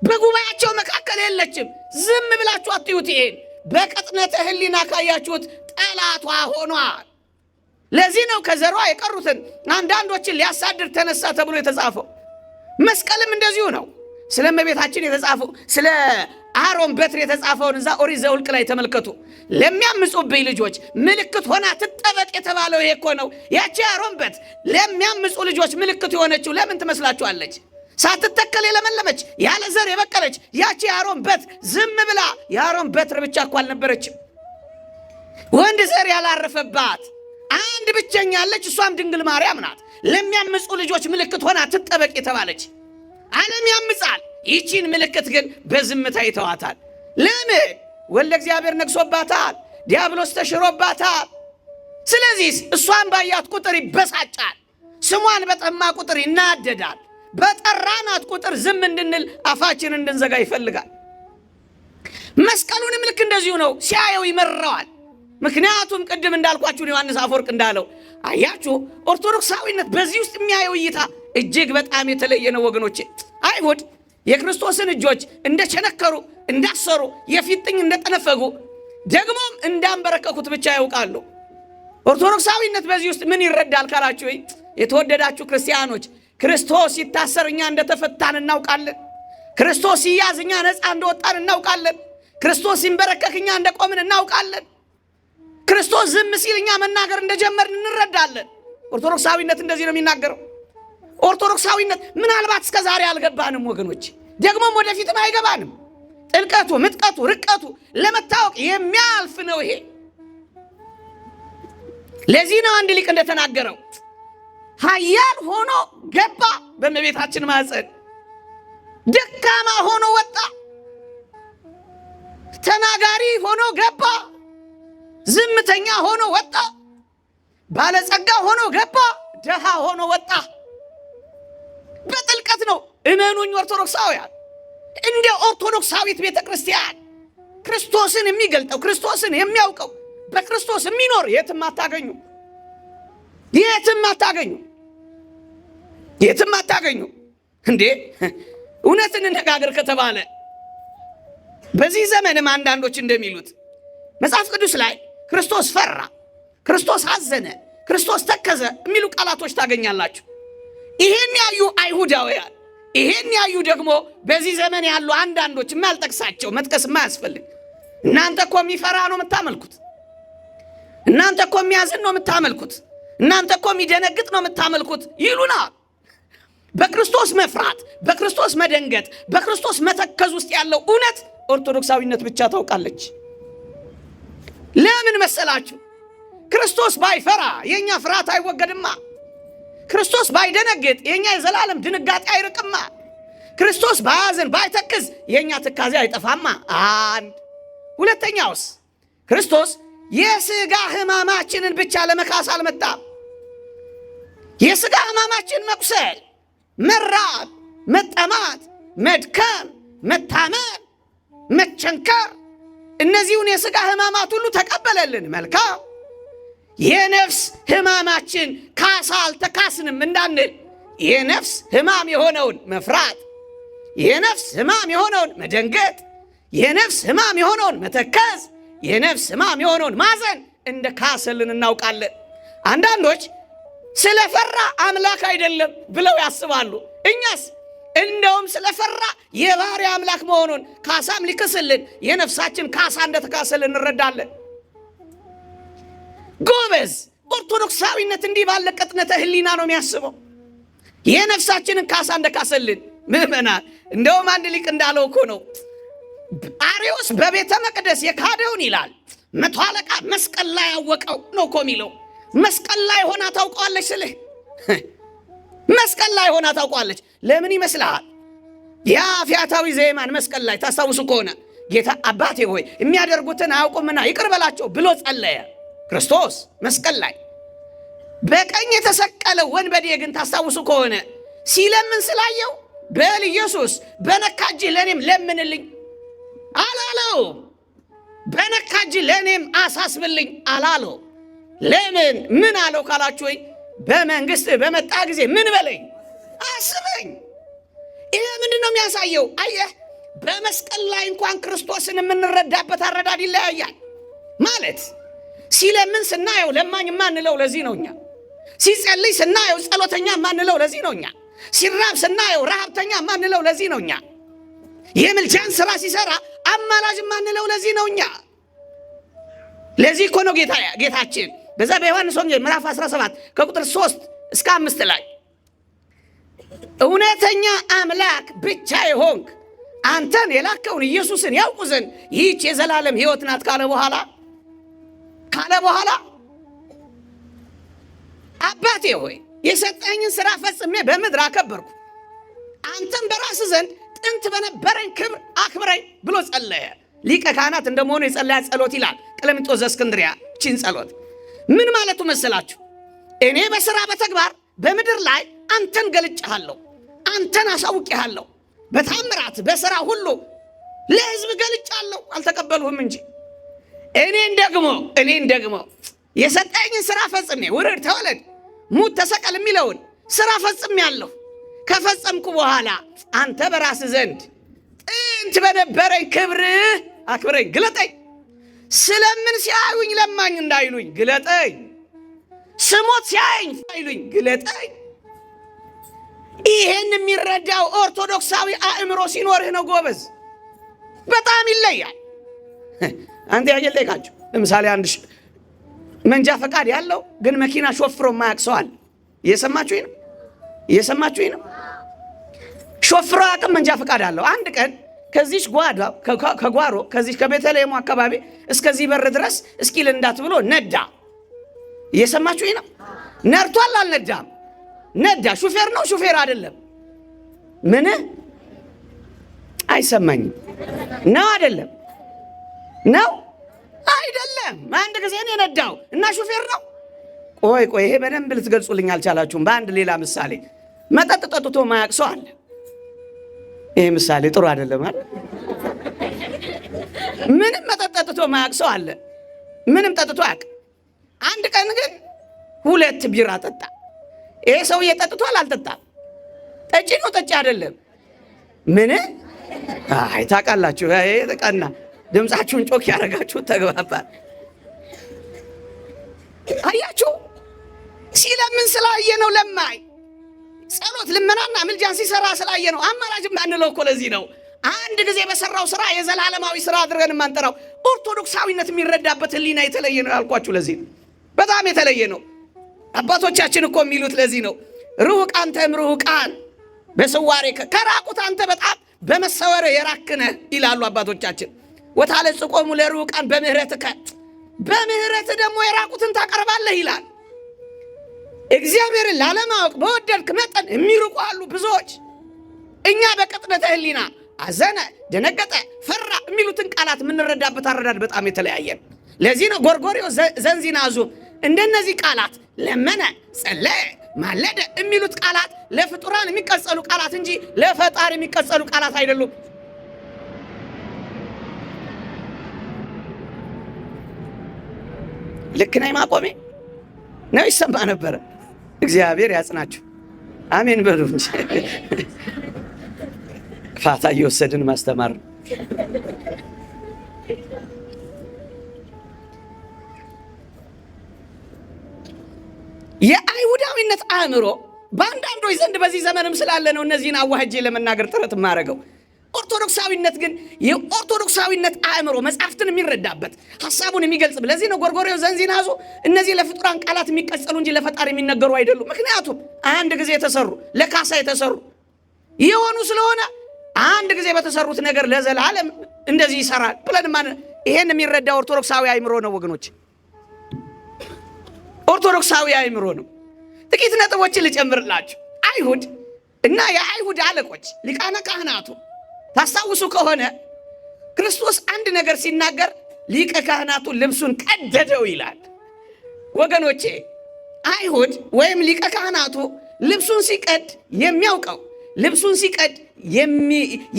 በጉባኤያቸው መካከል የለችም። ዝም ብላችሁ አትዩት። ይሄን በቅጥነተ ሕሊና ካያችሁት ጠላቷ ሆኗል። ለዚህ ነው ከዘሯ የቀሩትን አንዳንዶችን ሊያሳድር ተነሳ ተብሎ የተጻፈው። መስቀልም እንደዚሁ ነው። ስለ እመቤታችን የተጻፈው ስለ አሮን በትር የተጻፈውን እዛ ኦሪት ዘኍልቍ ላይ ተመልከቱ። ለሚያምፁብኝ ልጆች ምልክት ሆና ትጠበቅ የተባለው ይሄ እኮ ነው። ያቺ አሮን በትር ለሚያምፁ ልጆች ምልክት የሆነችው ለምን ትመስላችኋለች? ሳትተከል የለመለመች ያለ ዘር የበቀለች ያቺ የአሮን በትር ዝም ብላ የአሮን በትር ብቻ እኮ አልነበረችም። ወንድ ዘር ያላረፈባት አንድ ብቸኛ አለች። እሷም ድንግል ማርያም ናት። ለሚያምፁ ልጆች ምልክት ሆና ትጠበቅ የተባለች። ዓለም ያምፃል። ይቺን ምልክት ግን በዝምታ ይተዋታል። ለምን? ወልደ እግዚአብሔር ነግሶባታል። ዲያብሎስ ተሽሮባታል። ስለዚህ እሷን ባያት ቁጥር ይበሳጫል። ስሟን በጠማ ቁጥር ይናደዳል። በጠራናት ቁጥር ዝም እንድንል አፋችን እንድንዘጋ ይፈልጋል። መስቀሉንም ልክ እንደዚሁ ነው። ሲያየው ይመረዋል። ምክንያቱም ቅድም እንዳልኳችሁ ዮሐንስ አፈወርቅ እንዳለው አያችሁ፣ ኦርቶዶክሳዊነት በዚህ ውስጥ የሚያየው እይታ እጅግ በጣም የተለየ ነው ወገኖቼ። አይሁድ የክርስቶስን እጆች እንደቸነከሩ እንዳሰሩ የፊጥኝ እንደጠነፈጉ ደግሞም እንዳንበረከኩት ብቻ ያውቃሉ። ኦርቶዶክሳዊነት በዚህ ውስጥ ምን ይረዳል ካላችሁ፣ የተወደዳችሁ ክርስቲያኖች፣ ክርስቶስ ሲታሰር እኛ እንደተፈታን እናውቃለን። ክርስቶስ ሲያዝ እኛ ነፃ እንደወጣን እናውቃለን። ክርስቶስ ሲንበረከክ እኛ እንደቆምን እናውቃለን። ክርስቶስ ዝም ሲል እኛ መናገር እንደጀመርን እንረዳለን። ኦርቶዶክሳዊነት እንደዚህ ነው የሚናገረው። ኦርቶዶክሳዊነት ምናልባት እስከ ዛሬ አልገባንም ወገኖች፣ ደግሞም ወደፊትም አይገባንም። ጥልቀቱ፣ ምጥቀቱ፣ ርቀቱ ለመታወቅ የሚያልፍ ነው ይሄ። ለዚህ ነው አንድ ሊቅ እንደተናገረው ኃያል ሆኖ ገባ በእመቤታችን ማኅፀን፣ ደካማ ሆኖ ወጣ። ተናጋሪ ሆኖ ገባ፣ ዝምተኛ ሆኖ ወጣ። ባለጸጋ ሆኖ ገባ፣ ደሃ ሆኖ ወጣ። በጥልቀት ነው። እመኑኝ ኦርቶዶክሳውያን፣ እንደ ኦርቶዶክሳዊት ቤተ ክርስቲያን ክርስቶስን የሚገልጠው ክርስቶስን የሚያውቀው በክርስቶስ የሚኖር የትም አታገኙ፣ የትም አታገኙ፣ የትም አታገኙ። እንዴ እውነትን እንነጋገር ከተባለ በዚህ ዘመንም አንዳንዶች እንደሚሉት መጽሐፍ ቅዱስ ላይ ክርስቶስ ፈራ፣ ክርስቶስ አዘነ፣ ክርስቶስ ተከዘ የሚሉ ቃላቶች ታገኛላችሁ። ይሄን ያዩ አይሁዳውያን፣ ይሄን ያዩ ደግሞ በዚህ ዘመን ያሉ አንዳንዶች የማልጠቅሳቸው መጥቀስ የማያስፈልግ እናንተ እኮ የሚፈራ ነው የምታመልኩት፣ እናንተ እኮ የሚያዝን ነው የምታመልኩት፣ እናንተ እኮ የሚደነግጥ ነው የምታመልኩት ይሉናል። በክርስቶስ መፍራት፣ በክርስቶስ መደንገጥ፣ በክርስቶስ መተከዝ ውስጥ ያለው እውነት ኦርቶዶክሳዊነት ብቻ ታውቃለች። ለምን መሰላችሁ? ክርስቶስ ባይፈራ የኛ ፍርሃት አይወገድማ። ክርስቶስ ባይደነግጥ የኛ የዘላለም ድንጋጤ አይርቅማ። ክርስቶስ ባያዝን ባይተክዝ የኛ ትካዜ አይጠፋማ። አንድ ሁለተኛውስ ክርስቶስ የሥጋ ሕማማችንን ብቻ ለመካስ አልመጣም። የሥጋ ሕማማችን መቁሰል፣ መራብ፣ መጠማት፣ መድከም፣ መታመም፣ መቸንከር እነዚሁን የሥጋ ሕማማት ሁሉ ተቀበለልን። መልካም። የነፍስ ሕማማችን ካሳ አልተካስንም እንዳንል የነፍስ ሕማም የሆነውን መፍራት፣ የነፍስ ሕማም የሆነውን መደንገጥ፣ የነፍስ ሕማም የሆነውን መተከዝ፣ የነፍስ ሕማም የሆነውን ማዘን እንደ ካሰልን እናውቃለን። አንዳንዶች ስለፈራ አምላክ አይደለም ብለው ያስባሉ። እኛስ እንደውም ስለፈራ የባሕርይ አምላክ መሆኑን ካሳም ሊክስልን የነፍሳችን ካሳ እንደተካሰልን እንረዳለን። ጎበዝ ኦርቶዶክሳዊነት እንዲህ ባለ ቅጥነተ ሕሊና ነው የሚያስበው። የነፍሳችንን ካሳ እንደካሰልን ምእመናን። እንደውም አንድ ሊቅ እንዳለው እኮ ነው አርዮስ በቤተ መቅደስ የካደውን ይላል 100 አለቃ መስቀል ላይ ያወቀው ነው እኮ የሚለው። መስቀል ላይ ሆና ታውቀዋለች ስልህ መስቀል ላይ ሆና ታውቀዋለች። ለምን ይመስልሃል? ያ ፈያታዊ ዘየማን መስቀል ላይ ታስታውሱ ከሆነ ጌታ አባቴ ሆይ የሚያደርጉትን አያውቁምና ይቅር በላቸው ብሎ ጸለየ። ክርስቶስ መስቀል ላይ በቀኝ የተሰቀለው ወንበዴ ግን ታስታውሱ ከሆነ ሲለምን ስላየው በል ኢየሱስ በነካ እጅህ ለእኔም ለምንልኝ አላለው። በነካ እጅህ ለእኔም አሳስብልኝ አላለው። ለምን? ምን አለው ካላችሁ ወይ በመንግስት በመጣ ጊዜ ምን በለኝ አስበኝ። ይሄ ምንድን ነው የሚያሳየው? አየህ በመስቀል ላይ እንኳን ክርስቶስን የምንረዳበት አረዳድ ይለያያል። ማለት ሲለምን ስናየው ለማኝ ማንለው ለዚህ ነው እኛ። ሲጸልይ ስናየው ጸሎተኛ ማንለው ለዚህ ነው እኛ። ሲራብ ስናየው ረሃብተኛ ማንለው ለዚህ ነው እኛ። የምልጃን ስራ ሲሰራ አማላጅ ማንለው ለዚህ ነው እኛ። ለዚህ እኮ ነው ጌታችን በዛ በዮሐንስ ወንጌል ምዕራፍ 17 ከቁጥር 3 እስከ 5 ላይ እውነተኛ አምላክ ብቻ የሆንክ አንተን የላከውን ኢየሱስን ያውቁ ዘንድ ይህች የዘላለም ሕይወት ናት ካለ በኋላ አባቴ ሆይ የሰጠኝን ሥራ ፈጽሜ በምድር አከበርኩ፣ አንተም በራስህ ዘንድ ጥንት በነበረኝ ክብር አክብረኝ ብሎ ጸለየ። ሊቀ ካህናት እንደመሆኑ የጸለያ ጸሎት ይላል ቀለምንጦስ ዘእስክንድርያ። ቺን ጸሎት ምን ማለቱ መሰላችሁ? እኔ በሥራ በተግባር በምድር ላይ አንተን ገልጬሃለሁ፣ አንተን አሳውቄሃለሁ። በታምራት በሥራ ሁሉ ለሕዝብ ገልጫለሁ፣ አልተቀበሉህም እንጂ እኔን ደግሞ የሰጠኝን ሥራ ፈጽሜ ውረድ፣ ተወለድ፣ ሙት፣ ተሰቀል የሚለውን ሥራ ፈጽሜያለሁ። ከፈጸምኩ በኋላ አንተ በራስህ ዘንድ ጥንት በነበረኝ ክብርህ አክብረኝ፣ ግለጠኝ። ስለምን ሲያዩኝ ለማኝ እንዳይሉኝ ግለጠኝ፣ ስሞት ሲያዩኝ እንዳይሉኝ ግለጠኝ። ይሄን የሚረዳው ኦርቶዶክሳዊ አእምሮ ሲኖርህ ነው ጎበዝ። በጣም ይለያል። አንተ ያገለካችሁ ለምሳሌ አንድ መንጃ ፈቃድ ያለው ግን መኪና ሾፍሮ የማያውቅ ሰው አለ። እየሰማችሁኝ ነው? ሾፍሮ አቅም መንጃ ፈቃድ አለው። አንድ ቀን ከዚህ ከጓሮ ከዚህ ከቤተልሔሙ አካባቢ እስከዚህ በር ድረስ እስኪል እንዳት ብሎ ነዳ። እየሰማችሁኝ ነው? ነርቷል አልነዳም? ነዳ። ሹፌር ነው ሹፌር አይደለም? ምን አይሰማኝም ነው አይደለም? ነው አይደለም? አንድ ጊዜ ነው የነዳው እና ሹፌር ነው። ቆይ ይሄ በደንብ ልትገልጹልኝ አልቻላችሁም። በአንድ ሌላ ምሳሌ መጠጥ ጠጥቶ ማያውቅ ሰው አለ። ይሄ ምሳሌ ጥሩ አይደለም አይደል? ምንም መጠጥ ጠጥቶ ማያውቅ ሰው አለ። ምንም ጠጥቶ አያውቅ። አንድ ቀን ግን 2 ቢራ ጠጣ። ይሄ ሰውዬ ጠጥቷል አልጠጣም? ጠጪ ነው ጠጪ አይደለም? ምን አይ ታውቃላችሁ። ይሄ ተቀና ድምፃችሁን ጮክ ያደረጋችሁ ተግባባል። አያችሁ ሲለምን ስላየ ነው ለማይ። ጸሎት ልመናና ምልጃን ሲሰራ ስላየ ነው አማራጅ ማንለው እኮ ለዚህ ነው አንድ ጊዜ በሰራው ስራ የዘላለማዊ ስራ አድርገን ማንጠራው። ኦርቶዶክሳዊነት የሚረዳበት ህሊና የተለየ ነው ያልኳችሁ ለዚህ ነው። በጣም የተለየ ነው። አባቶቻችን እኮ የሚሉት ለዚህ ነው ሩቅ አንተም ሩቃን በስዋሬ ከራቁት አንተ በጣም በመሰወር የራክነ ይላሉ አባቶቻችን። ወታለጽ ቆሙ ለሩቃን በምህረትከ በምህረት ደግሞ የራቁትን ታቀርባለህ ይላል። እግዚአብሔርን ላለማወቅ በወደድክ መጠን የሚርቁ አሉ ብዙዎች። እኛ በቅጥነተ ህሊና አዘነ፣ ደነገጠ፣ ፈራ የሚሉትን ቃላት የምንረዳበት አረዳድ በጣም የተለያየ። ለዚህ ነው ጎርጎርዮስ ዘንዚናዙም እንደነዚህ ቃላት ለመነ፣ ጸለየ፣ ማለደ የሚሉት ቃላት ለፍጡራን የሚቀጸሉ ቃላት እንጂ ለፈጣሪ የሚቀጸሉ ቃላት አይደሉም። ልክ ነኝ ማቆሜ ነው? ይሰማ ነበረ። እግዚአብሔር ያጽናችሁ። አሜን በሉ እንጂ ፋታ እየወሰድን ማስተማር ነው። የአይሁዳዊነት አእምሮ በአንዳንዶች ዘንድ በዚህ ዘመንም ስላለ ነው እነዚህን አዋህጄ ለመናገር ጥረት የማደርገው። ኦርቶዶክሳዊነት ግን የኦርቶዶክሳዊነት አእምሮ መጽሐፍትን የሚረዳበት ሐሳቡን የሚገልጽ። ለዚህ ነው ጎርጎርዮስ ዘንዚናዙ እነዚህ ለፍጡራን ቃላት የሚቀጸሉ እንጂ ለፈጣሪ የሚነገሩ አይደሉም። ምክንያቱም አንድ ጊዜ የተሰሩ ለካሳ የተሰሩ የሆኑ ስለሆነ አንድ ጊዜ በተሰሩት ነገር ለዘላለም እንደዚህ ይሰራል ብለን ይሄን የሚረዳ ኦርቶዶክሳዊ አእምሮ ነው ወገኖች፣ ኦርቶዶክሳዊ አእምሮ ነው። ጥቂት ነጥቦችን ልጨምርላችሁ። አይሁድ እና የአይሁድ አለቆች ሊቃነ ካህናቱ ታስታውሱ ከሆነ ክርስቶስ አንድ ነገር ሲናገር ሊቀ ካህናቱ ልብሱን ቀደደው ይላል። ወገኖቼ አይሁድ ወይም ሊቀ ካህናቱ ልብሱን ሲቀድ የሚያውቀው ልብሱን ሲቀድ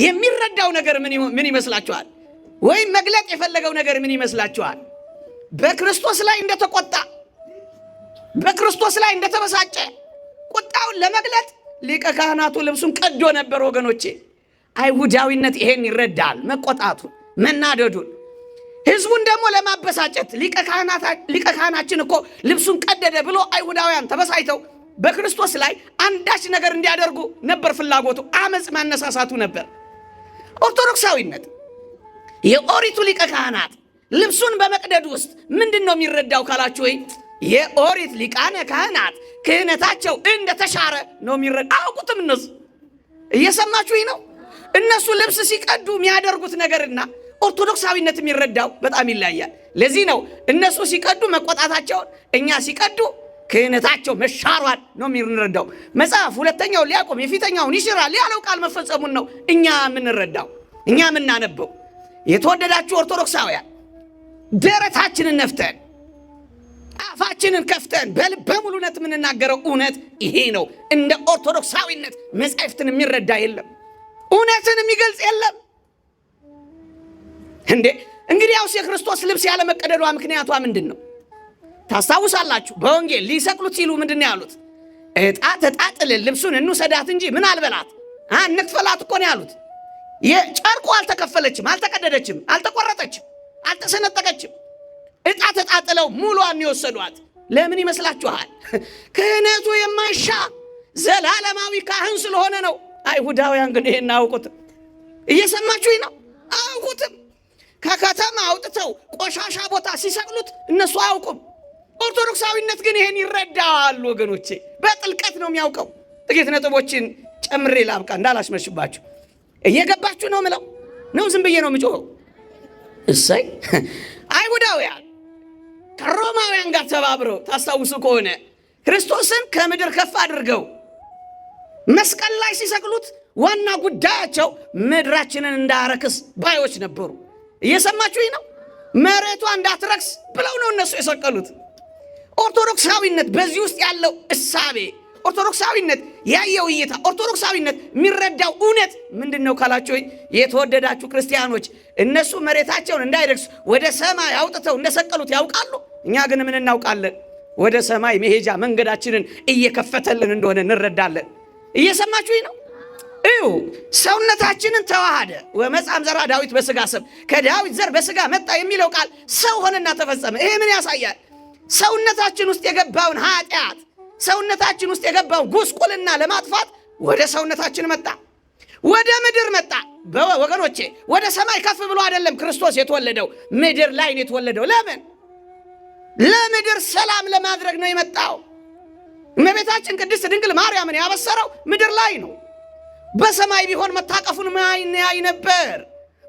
የሚረዳው ነገር ምን ይመስላችኋል? ወይም መግለጥ የፈለገው ነገር ምን ይመስላችኋል? በክርስቶስ ላይ እንደተቆጣ፣ በክርስቶስ ላይ እንደተበሳጨ ቁጣውን ለመግለጥ ሊቀ ካህናቱ ልብሱን ቀዶ ነበር። ወገኖቼ አይሁዳዊነት ይሄን ይረዳል፣ መቆጣቱን፣ መናደዱን። ህዝቡን ደግሞ ለማበሳጨት ሊቀ ካህናችን እኮ ልብሱን ቀደደ ብሎ አይሁዳውያን ተበሳጭተው በክርስቶስ ላይ አንዳች ነገር እንዲያደርጉ ነበር ፍላጎቱ፣ አመፅ ማነሳሳቱ ነበር። ኦርቶዶክሳዊነት የኦሪቱ ሊቀ ካህናት ልብሱን በመቅደድ ውስጥ ምንድን ነው የሚረዳው ካላችሁ ወይ የኦሪት ሊቃነ ካህናት ክህነታቸው እንደተሻረ ነው የሚረዳ። አውቁትም እነሱ እየሰማችሁኝ ነው። እነሱ ልብስ ሲቀዱ የሚያደርጉት ነገርና ኦርቶዶክሳዊነት የሚረዳው በጣም ይለያያል። ለዚህ ነው እነሱ ሲቀዱ መቆጣታቸውን፣ እኛ ሲቀዱ ክህነታቸው መሻሯል ነው የምንረዳው። መጽሐፍ ሁለተኛውን ሊያቆም የፊተኛውን ይሽራል ያለው ቃል መፈጸሙን ነው እኛ የምንረዳው፣ እኛ የምናነበው። የተወደዳችሁ ኦርቶዶክሳውያን ደረታችንን ነፍተን አፋችንን ከፍተን በልበ ሙሉነት የምንናገረው እውነት ይሄ ነው። እንደ ኦርቶዶክሳዊነት መጻሕፍትን የሚረዳ የለም፣ እውነትን የሚገልጽ የለም። እንግዲያውስ የክርስቶስ ልብስ ያለ መቀደዷ ምክንያቷ ምንድን ነው? ታስታውሳላችሁ። በወንጌል ሊሰቅሉት ሲሉ ምንድን ነው ያሉት? ዕጣ ተጣጥለን ልብሱን እንውሰዳት እንጂ ምን አልበላት እንክፈላት እኮ ነው ያሉት። የጨርቁ አልተከፈለችም፣ አልተቀደደችም፣ አልተቆረጠችም፣ አልተሰነጠቀችም። ዕጣ ተጣጥለው ሙሉዋን የወሰዷት ለምን ይመስላችኋል? ክህነቱ የማይሻ ዘላለማዊ ካህን ስለሆነ ነው። አይሁዳውያን ግን ይሄን አያውቁትም። እየሰማችሁኝ ነው? አያውቁትም። ከከተማ አውጥተው ቆሻሻ ቦታ ሲሰቅሉት እነሱ አያውቁም። ኦርቶዶክሳዊነት ግን ይሄን ይረዳል ወገኖቼ፣ በጥልቀት ነው የሚያውቀው። ጥቂት ነጥቦችን ጨምሬ ላብቃ እንዳላስመሽባችሁ። እየገባችሁ ነው ምለው ነው? ዝም ብዬ ነው የምጮኸው? እሰይ አይሁዳውያን ከሮማውያን ጋር ተባብረው ታስታውሱ ከሆነ ክርስቶስን ከምድር ከፍ አድርገው መስቀል ላይ ሲሰቅሉት ዋና ጉዳያቸው ምድራችንን እንዳረክስ ባዮች ነበሩ። እየሰማችሁኝ ነው? መሬቷ እንዳትረክስ ብለው ነው እነሱ የሰቀሉት። ኦርቶዶክሳዊነት በዚህ ውስጥ ያለው እሳቤ፣ ኦርቶዶክሳዊነት ያየው እይታ፣ ኦርቶዶክሳዊነት የሚረዳው እውነት ምንድን ነው ካላችሁ፣ የተወደዳችሁ ክርስቲያኖች እነሱ መሬታቸውን እንዳይረክስ ወደ ሰማይ አውጥተው እንደሰቀሉት ያውቃሉ። እኛ ግን ምን እናውቃለን? ወደ ሰማይ መሄጃ መንገዳችንን እየከፈተልን እንደሆነ እንረዳለን። እየሰማችሁኝ ነው? እዩ ሰውነታችንን ተዋሃደ ወመጻም ዘራ ዳዊት በስጋ ሰብ፣ ከዳዊት ዘር በስጋ መጣ የሚለው ቃል ሰው ሆነና ተፈጸመ። ይሄ ምን ያሳያል? ሰውነታችን ውስጥ የገባውን ኃጢአት፣ ሰውነታችን ውስጥ የገባውን ጉስቁልና ለማጥፋት ወደ ሰውነታችን መጣ፣ ወደ ምድር መጣ። ወገኖቼ ወደ ሰማይ ከፍ ብሎ አይደለም ክርስቶስ የተወለደው፣ ምድር ላይ ነው የተወለደው። ለምን? ለምድር ሰላም ለማድረግ ነው የመጣው። እመቤታችን ቅድስት ድንግል ማርያምን ያበሰረው ምድር ላይ ነው። በሰማይ ቢሆን መታቀፉን ማን ያይ ነበር?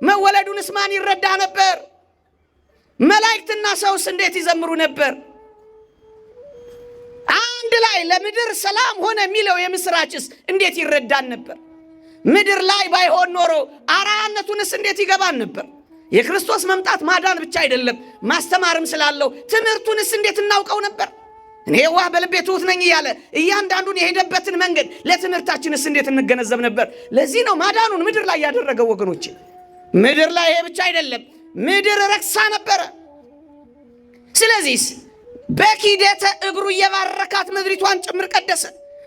መወለዱንስ ማን ይረዳ ነበር? መላእክትና ሰውስ እንዴት ይዘምሩ ነበር? አንድ ላይ ለምድር ሰላም ሆነ የሚለው የምስራችስ እንዴት ይረዳን ነበር? ምድር ላይ ባይሆን ኖሮ አርአያነቱንስ እንዴት ይገባን ነበር? የክርስቶስ መምጣት ማዳን ብቻ አይደለም ማስተማርም ስላለው ትምህርቱንስ እንዴት እናውቀው ነበር? እኔ ዋህ በልቤ ትሑት ነኝ እያለ እያንዳንዱን የሄደበትን መንገድ ለትምህርታችንስ እንዴት እንገነዘብ ነበር? ለዚህ ነው ማዳኑን ምድር ላይ ያደረገው ወገኖቼ። ምድር ላይ ይሄ ብቻ አይደለም፣ ምድር ረክሳ ነበረ። ስለዚህ በኪደተ እግሩ እየባረካት ምድሪቷን ጭምር ቀደሰ።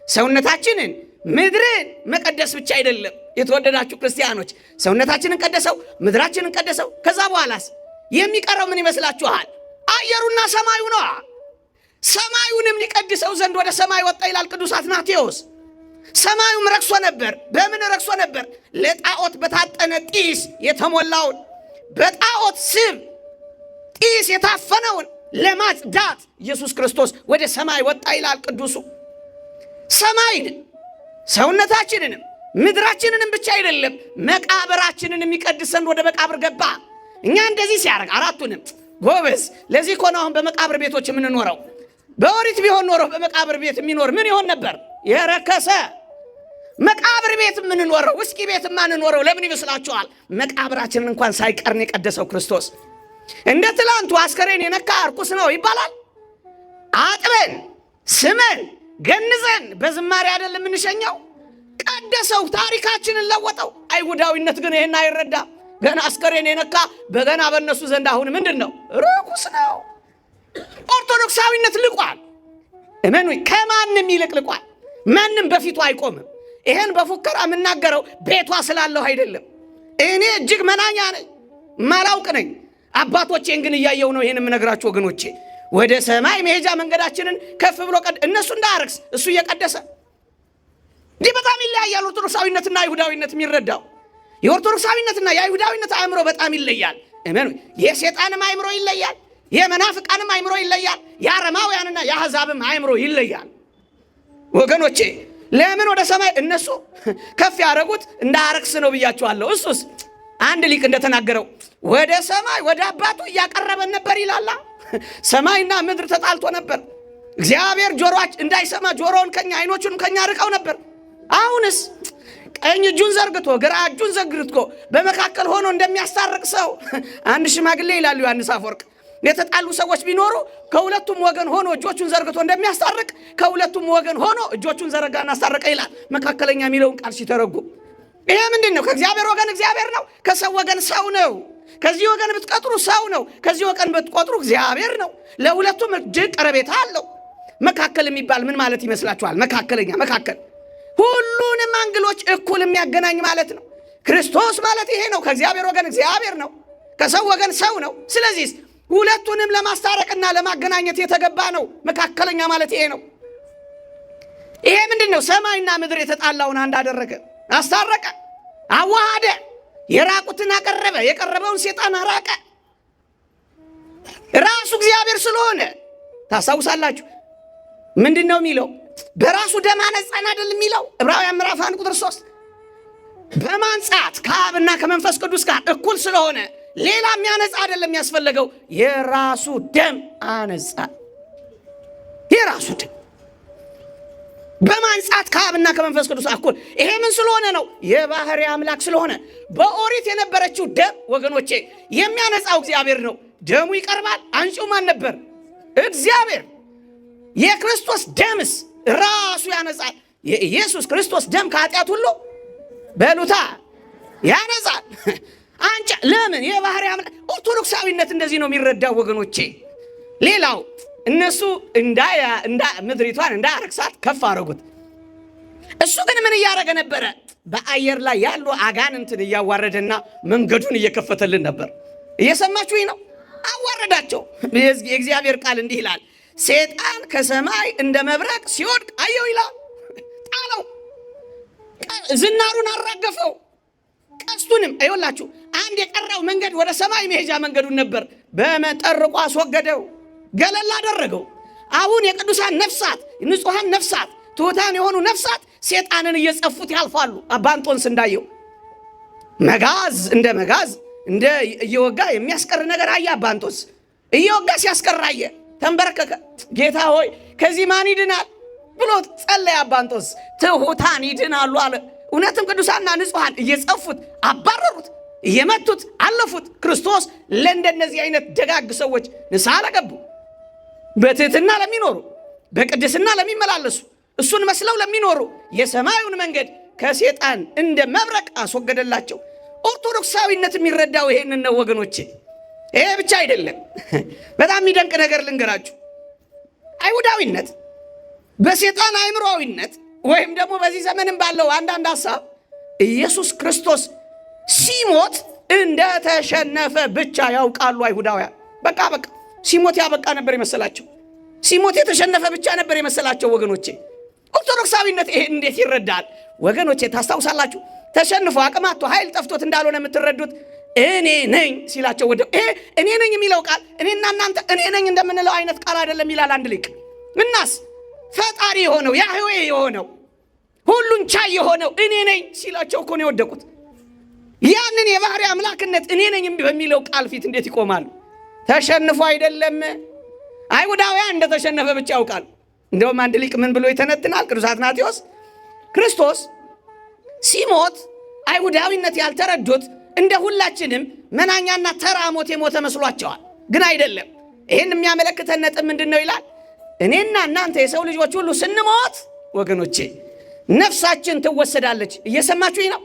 ሰውነታችንን ምድርን መቀደስ ብቻ አይደለም የተወደዳችሁ ክርስቲያኖች፣ ሰውነታችንን ቀደሰው፣ ምድራችንን ቀደሰው። ከዛ በኋላስ የሚቀረው ምን ይመስላችኋል? አየሩና ሰማዩ ነው። ሰማዩንም ሊቀድሰው ዘንድ ወደ ሰማይ ወጣ ይላል ቅዱስ አትናቴዎስ። ሰማዩም ረክሶ ነበር። በምን ረክሶ ነበር? ለጣዖት በታጠነ ጢስ የተሞላውን በጣዖት ስብ ጢስ የታፈነውን ለማጽዳት ኢየሱስ ክርስቶስ ወደ ሰማይ ወጣ ይላል ቅዱሱ። ሰማይን ሰውነታችንንም ምድራችንንም ብቻ አይደለም መቃብራችንን የሚቀድስ ዘንድ ወደ መቃብር ገባ። እኛ እንደዚህ ሲያደርግ አራቱንም ጎበዝ። ለዚህ እኮ ነው አሁን በመቃብር ቤቶች የምንኖረው። በኦሪት ቢሆን ኖሮ በመቃብር ቤት የሚኖር ምን ይሆን ነበር? የረከሰ። መቃብር ቤት የምንኖረው ውስኪ ቤት የማንኖረው ለምን ይመስላችኋል? መቃብራችንን እንኳን ሳይቀርን የቀደሰው ክርስቶስ። እንደ ትላንቱ አስከሬን የነካ እርኩስ ነው ይባላል? አጥበን ስመን ገንዘን በዝማሬ አይደለም የምንሸኘው? ቀደሰው፣ ታሪካችንን ለወጠው። አይሁዳዊነት ግን ይሄን አይረዳ። ገና አስከሬን የነካ በገና በእነሱ ዘንድ አሁን ምንድን ነው? ርኩስ ነው። ኦርቶዶክሳዊነት ልቋል። እመኑኝ፣ ከማንም ይልቅ ልቋል። ማንም በፊቱ አይቆምም። ይሄን በፉከራ የምናገረው ቤቷ ስላለሁ አይደለም። እኔ እጅግ መናኛ ነኝ፣ ማላውቅ ነኝ። አባቶቼን ግን እያየው ነው ይሄን የምነግራችሁ ወገኖቼ። ወደ ሰማይ መሄጃ መንገዳችንን ከፍ ብሎ እነሱ እንዳያረክስ እሱ እየቀደሰ እንዲህ በጣም ይለያያል። ኦርቶዶክሳዊነትና አይሁዳዊነት የሚረዳው የኦርቶዶክሳዊነትና የአይሁዳዊነት አእምሮ በጣም ይለያል። እመኑኝ፣ የሴጣንም አእምሮ ይለያል፣ የመናፍቃንም አእምሮ ይለያል፣ የአረማውያንና የአሕዛብም አእምሮ ይለያል። ወገኖቼ ለምን ወደ ሰማይ እነሱ ከፍ ያደረጉት እንዳያረክስ ነው ብያቸዋለሁ። እሱስ አንድ ሊቅ እንደተናገረው ወደ ሰማይ ወደ አባቱ እያቀረበን ነበር ይላላ። ሰማይና ምድር ተጣልቶ ነበር። እግዚአብሔር ጆሮአች እንዳይሰማ ጆሮውን ከኛ አይኖቹን ከኛ ርቀው ነበር። አሁንስ ቀኝ እጁን ዘርግቶ ግራ እጁን ዘርግቶ በመካከል ሆኖ እንደሚያስታርቅ ሰው አንድ ሽማግሌ ይላሉ ዮሐንስ አፈወርቅ፣ የተጣሉ ሰዎች ቢኖሩ ከሁለቱም ወገን ሆኖ እጆቹን ዘርግቶ እንደሚያስታርቅ ከሁለቱም ወገን ሆኖ እጆቹን ዘረጋና አስታረቀ ይላል። መካከለኛ የሚለውን ቃል ሲተረጉም ይሄ ምንድን ነው? ከእግዚአብሔር ወገን እግዚአብሔር ነው፣ ከሰው ወገን ሰው ነው። ከዚህ ወገን ብትቆጥሩ ሰው ነው፣ ከዚህ ወገን ብትቆጥሩ እግዚአብሔር ነው። ለሁለቱም እጅግ ቀረቤታ አለው። መካከል የሚባል ምን ማለት ይመስላችኋል? መካከለኛ፣ መካከል ሁሉንም አንግሎች እኩል የሚያገናኝ ማለት ነው። ክርስቶስ ማለት ይሄ ነው። ከእግዚአብሔር ወገን እግዚአብሔር ነው፣ ከሰው ወገን ሰው ነው። ስለዚህ ሁለቱንም ለማስታረቅና ለማገናኘት የተገባ ነው። መካከለኛ ማለት ይሄ ነው። ይሄ ምንድን ነው? ሰማይና ምድር የተጣላውን አንድ አደረገ፣ አስታረቀ፣ አዋሃደ። የራቁትን አቀረበ፣ የቀረበውን ሴጣን አራቀ። ራሱ እግዚአብሔር ስለሆነ ታስታውሳላችሁ። ምንድን ነው የሚለው? በራሱ ደም አነጻን አይደል የሚለው ዕብራውያን ምዕራፍ 1 ቁጥር 3። በማንጻት ከአብና ከመንፈስ ቅዱስ ጋር እኩል ስለሆነ ሌላ የሚያነጻ አይደለም ያስፈለገው፣ የራሱ ደም አነጻ። የራሱ ደም በማንጻት ከአብና ከመንፈስ ቅዱስ እኩል። ይሄ ምን ስለሆነ ነው? የባህሪ አምላክ ስለሆነ። በኦሪት የነበረችው ደም ወገኖቼ የሚያነጻው እግዚአብሔር ነው። ደሙ ይቀርባል። አንጪው ማን ነበር? እግዚአብሔር። የክርስቶስ ደምስ ራሱ ያነጻል። የኢየሱስ ክርስቶስ ደም ከኃጢአት ሁሉ በሉታ ያነጻል። አንቺ ለምን? የባህሪ አምላክ። ኦርቶዶክሳዊነት እንደዚህ ነው የሚረዳው ወገኖቼ። ሌላው እነሱ ምድሪቷን እንዳያረክሳት ከፍ አረጉት። እሱ ግን ምን እያደረገ ነበረ? በአየር ላይ ያሉ አጋንንትን እያዋረደና መንገዱን እየከፈተልን ነበር። እየሰማችሁኝ ነው? አዋረዳቸው። የእግዚአብሔር ቃል እንዲህ ይላል፣ ሰይጣን ከሰማይ እንደ መብረቅ ሲወድቅ አየው ይላል። ጣለው፣ ዝናሩን አራገፈው፣ ቀስቱንም አይወላችሁ። አንድ የቀረው መንገድ ወደ ሰማይ መሄጃ መንገዱን ነበር፣ በመጠርቆ አስወገደው፣ ገለል አደረገው። አሁን የቅዱሳን ነፍሳት፣ ንጹሐን ነፍሳት፣ ትሑታን የሆኑ ነፍሳት ሰይጣንን እየጸፉት ያልፋሉ። አባ እንጦንስ እንዳየው መጋዝ እንደ መጋዝ እንደ እየወጋ የሚያስቀር ነገር አየ። አባ እንጦንስ እየወጋ ሲያስቀር አየ። ተንበረከከ። ጌታ ሆይ ከዚህ ማን ይድናል ብሎ ጸለየ። አባ እንጦንስ ትሑታን ይድናሉ አለ። እውነትም ቅዱሳንና ንጹሐን እየጸፉት አባረሩት፣ እየመቱት አለፉት። ክርስቶስ ለእንደነዚህ አይነት ደጋግ ሰዎች ንስሐ ለገቡ፣ በትሕትና ለሚኖሩ፣ በቅድስና ለሚመላለሱ፣ እሱን መስለው ለሚኖሩ የሰማዩን መንገድ ከሰይጣን እንደ መብረቅ አስወገደላቸው። ኦርቶዶክሳዊነት የሚረዳው ይሄንን ነው ወገኖቼ። ይሄ ብቻ አይደለም። በጣም የሚደንቅ ነገር ልንገራችሁ። አይሁዳዊነት በሰይጣን አእምሮዊነት ወይም ደግሞ በዚህ ዘመንም ባለው አንዳንድ ሐሳብ ኢየሱስ ክርስቶስ ሲሞት እንደተሸነፈ ብቻ ያውቃሉ አይሁዳውያን። በቃ ሲሞት ያበቃ ነበር የመሰላቸው። ሲሞት የተሸነፈ ብቻ ነበር የመሰላቸው ወገኖቼ። ኦርቶዶክሳዊነት ይሄን እንዴት ይረዳል? ወገኖቼ ታስታውሳላችሁ፣ ተሸንፎ አቅማቶ ኃይል ጠፍቶት እንዳልሆነ የምትረዱት እኔ ነኝ ሲላቸው ወደ እኔ ነኝ የሚለው ቃል እኔና እናንተ እኔ ነኝ እንደምንለው አይነት ቃል አይደለም ይላል አንድ ሊቅ። እናስ ፈጣሪ የሆነው ያህዌ የሆነው ሁሉን ቻይ የሆነው እኔ ነኝ ሲላቸው እኮ ነው የወደቁት። ያንን የባህሪ አምላክነት እኔ ነኝ በሚለው ቃል ፊት እንዴት ይቆማሉ? ተሸንፎ አይደለም። አይሁዳውያን እንደተሸነፈ ብቻ ያውቃል። እንደውም አንድ ሊቅ ምን ብሎ ይተነትናል? ቅዱስ አትናቴዎስ ክርስቶስ ሲሞት አይሁዳዊነት ያልተረዱት እንደ ሁላችንም መናኛና ተራ ሞት የሞተ መስሏቸዋል። ግን አይደለም። ይህን የሚያመለክተን ነጥብ ምንድን ነው ይላል? እኔና እናንተ የሰው ልጆች ሁሉ ስንሞት ወገኖቼ ነፍሳችን ትወሰዳለች። እየሰማችሁኝ ነው?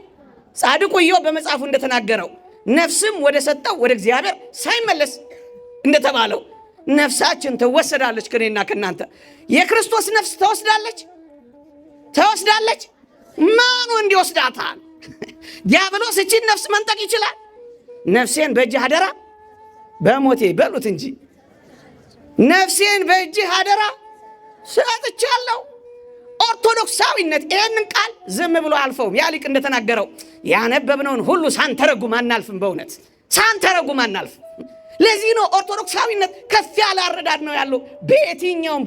ጻድቁ ኢዮብ በመጽሐፉ እንደተናገረው ነፍስም ወደ ሰጠው ወደ እግዚአብሔር ሳይመለስ እንደተባለው ነፍሳችን ትወሰዳለች ከኔና ከናንተ። የክርስቶስ ነፍስ ተወስዳለች። ማኑ እንዲወስዳታል? ዲያብሎስ እቺን ነፍስ መንጠቅ ይችላል? ነፍሴን በእጅህ አደራ በሞቴ በሉት እንጂ ነፍሴን በእጅህ አደራ ሰጥቻለሁ። ኦርቶዶክሳዊነት ይህንን ቃል ዝም ብሎ አልፈውም። ያ ሊቅ እንደተናገረው ያነበብነውን ሁሉ ሳንተረጉም አናልፍም። በእውነት ሳንተረጉም አናልፍም። ለዚህ ነው ኦርቶዶክሳዊነት ከፍ ያለ አረዳድ ነው ያለው በየትኛውም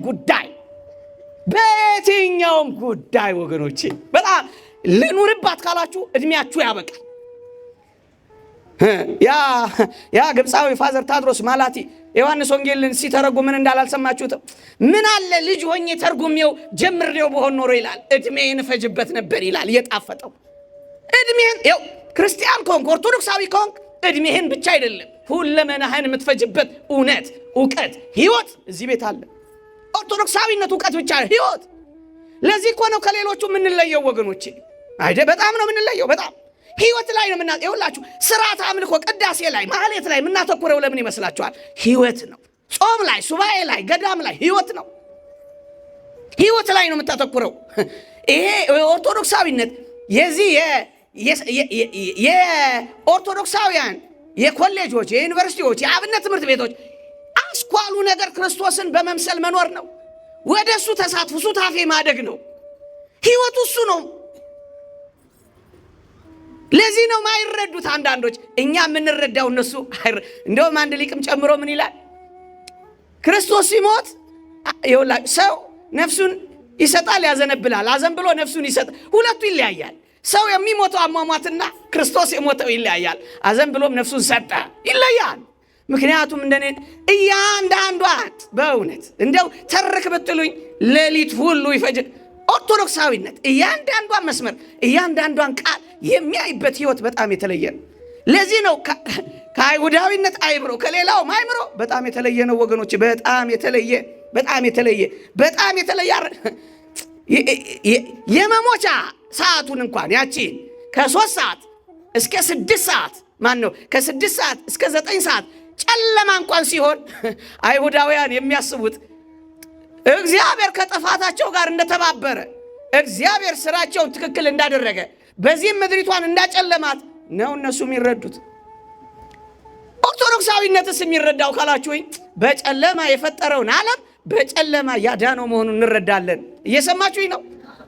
ጉዳይ ወገኖቼ። በጣም ልኑርባት ካላችሁ እድሜያችሁ ያበቃል። ያ ግብፃዊ ፋዘር ታድሮስ ማላቲ ዮሐንስ ወንጌልን ሲተረጉም ምን እንዳላልሰማችሁትም? ምን አለ ልጅ ሆኜ ተርጉሜው ጀምሬው በሆን ኖሮ ይላል እድሜን ፈጅበት ነበር ይላል። እየጣፈጠው እድሜን ይኸው ክርስቲያን ከሆንክ ኦርቶዶክሳዊ ከሆንክ እድሜህን ብቻ አይደለም ሁለመናህን የምትፈጅበት እውነት፣ እውቀት፣ ህይወት እዚህ ቤት አለ። ኦርቶዶክሳዊነት እውቀት ብቻ ህይወት። ለዚህ እኮ ነው ከሌሎቹ የምንለየው ወገኖቼ። በጣም ነው የምንለየው። በጣም ህይወት ላይ ነው ይኸውላችሁ፣ ስርዓት አምልኮ ቅዳሴ ላይ ማህሌት ላይ የምናተኩረው ለምን ይመስላችኋል? ህይወት ነው። ጾም ላይ፣ ሱባኤ ላይ፣ ገዳም ላይ ህይወት ነው። ህይወት ላይ ነው የምታተኩረው። ይሄ ኦርቶዶክሳዊነት የዚህ የኦርቶዶክሳውያን የኮሌጆች፣ የዩኒቨርሲቲዎች፣ የአብነት ትምህርት ቤቶች አስኳሉ ነገር ክርስቶስን በመምሰል መኖር ነው። ወደ እሱ ተሳትፎ ሱታፌ ማደግ ነው። ህይወቱ እሱ ነው። ለዚህ ነው ማይረዱት አንዳንዶች። እኛ የምንረዳው እነሱ እንደውም አንድ ሊቅም ጨምሮ ምን ይላል? ክርስቶስ ሲሞት ይኸውላችሁ ሰው ነፍሱን ይሰጣል፣ ያዘነብላል። አዘንብሎ ነፍሱን ይሰጣል። ሁለቱ ይለያያል። ሰው የሚሞተው አሟሟትና ክርስቶስ የሞተው ይለያያል። አዘንብሎም ነፍሱን ሰጠ ይለያል። ምክንያቱም እንደኔ እያንዳንዷን በእውነት እንደው ተርክ ብትሉኝ ሌሊት ሁሉ ይፈጅ። ኦርቶዶክሳዊነት እያንዳንዷን መስመር እያንዳንዷን ቃል የሚያይበት ህይወት በጣም የተለየ ነው። ለዚህ ነው ከአይሁዳዊነት አይምሮ ከሌላው አይምሮ በጣም የተለየ ነው ወገኖች። በጣም የተለየ የመሞቻ ሰዓቱን እንኳን ያቺን ከ3 ሰዓት እስከ 6 ሰዓት ከ6 ሰዓት እስከ 9 ሰዓት ጨለማ እንኳን ሲሆን አይሁዳውያን የሚያስቡት እግዚአብሔር ከጥፋታቸው ጋር እንደተባበረ፣ እግዚአብሔር ስራቸውን ትክክል እንዳደረገ፣ በዚህም ምድሪቷን እንዳጨለማት ነው እነሱ የሚረዱት። ኦርቶዶክሳዊነትስ የሚረዳው ካላችሁኝ በጨለማ የፈጠረውን ዓለም በጨለማ ያዳነው መሆኑን እንረዳለን። እየሰማችሁኝ ነው?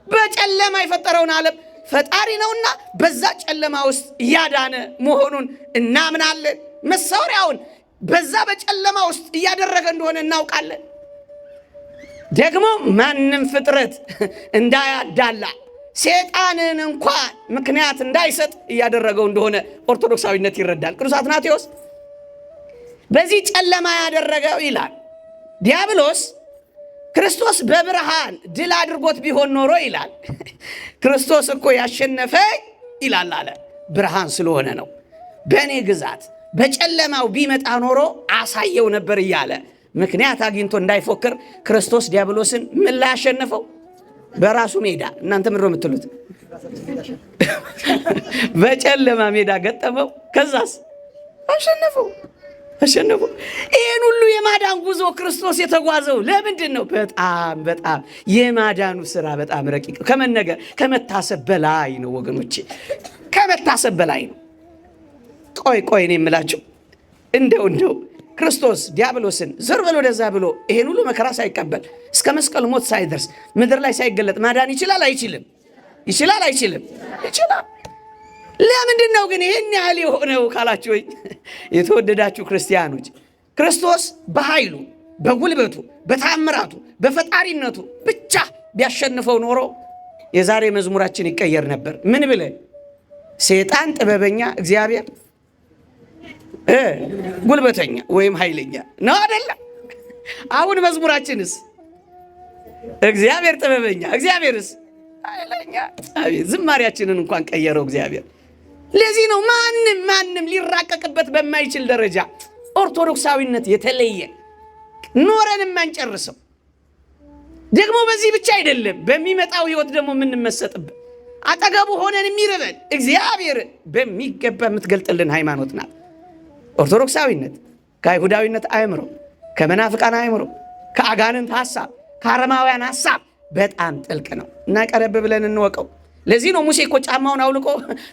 በጨለማ የፈጠረውን ዓለም ፈጣሪ ነውና በዛ ጨለማ ውስጥ እያዳነ መሆኑን እናምናለን። መሳሪያውን በዛ በጨለማ ውስጥ እያደረገ እንደሆነ እናውቃለን። ደግሞ ማንም ፍጥረት እንዳያዳላ ሰይጣንን እንኳን ምክንያት እንዳይሰጥ እያደረገው እንደሆነ ኦርቶዶክሳዊነት ይረዳል። ቅዱስ አትናቴዎስ በዚህ ጨለማ ያደረገው ይላል ዲያብሎስ ክርስቶስ በብርሃን ድል አድርጎት ቢሆን ኖሮ ይላል ክርስቶስ እኮ ያሸነፈኝ ይላል አለ ብርሃን ስለሆነ ነው። በእኔ ግዛት በጨለማው ቢመጣ ኖሮ አሳየው ነበር እያለ ምክንያት አግኝቶ እንዳይፎክር ክርስቶስ ዲያብሎስን ምን ላይ አሸነፈው? በራሱ ሜዳ። እናንተ ምንድን ነው የምትሉት? በጨለማ ሜዳ ገጠመው። ከዛስ አሸነፈው። ይህን ሁሉ የማዳን ጉዞ ክርስቶስ የተጓዘው ለምንድን ነው? በጣም የማዳኑ ስራ በጣም ረቂቅ ከመነገር ከመታሰብ በላይ ነው ወገኖቼ፣ ከመታሰብ በላይ ነው። ቆይ እኔ የምላችሁ እንደው ክርስቶስ ዲያብሎስን ዞር በል ወደዛ ብሎ ይሄን ሁሉ መከራ ሳይቀበል እስከ መስቀል ሞት ሳይደርስ ምድር ላይ ሳይገለጥ ማዳን ይችላል አይችልም? ይችላል አይችልም? ይችላል። ለምንድን ነው ግን ይህን ያህል የሆነው ካላችሁ፣ የተወደዳችሁ ክርስቲያኖች፣ ክርስቶስ በኃይሉ በጉልበቱ በታምራቱ በፈጣሪነቱ ብቻ ቢያሸንፈው ኖሮ የዛሬ መዝሙራችን ይቀየር ነበር። ምን ብለን? ሰይጣን ጥበበኛ፣ እግዚአብሔር ጉልበተኛ ወይም ኃይለኛ ነው አይደለም? አሁን መዝሙራችንስ እግዚአብሔር ጥበበኛ፣ እግዚአብሔርስ ኃይለኛ። አቤት! ዝማሪያችንን እንኳን ቀየረው እግዚአብሔር። ለዚህ ነው ማንም ሊራቀቅበት በማይችል ደረጃ ኦርቶዶክሳዊነት የተለየ ኖረን የማንጨርሰው። ደግሞ በዚህ ብቻ አይደለም፣ በሚመጣው ሕይወት ደግሞ የምንመሰጥበት አጠገቡ ሆነን የሚርበን እግዚአብሔር በሚገባ የምትገልጥልን ሃይማኖት ናት ኦርቶዶክሳዊነት። ከአይሁዳዊነት አእምሮ፣ ከመናፍቃን አእምሮ፣ ከአጋንንት ሐሳብ፣ ከአረማውያን ሐሳብ በጣም ጥልቅ ነው እና ቀረብ ብለን እንወቀው። ለዚህ ነው ሙሴ እኮ ጫማውን አውልቆ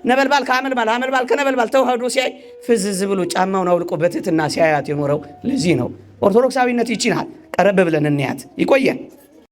ነበልባል ከአመልባል አመልባል ከነበልባል ተዋህዶ ሲያይ ፍዝዝ ብሎ ጫማውን አውልቆ በትህትና ሲያያት የኖረው ለዚህ ነው። ኦርቶዶክሳዊነት ይቺ ናት። ቀረብ ብለን እንያት። ይቆየን።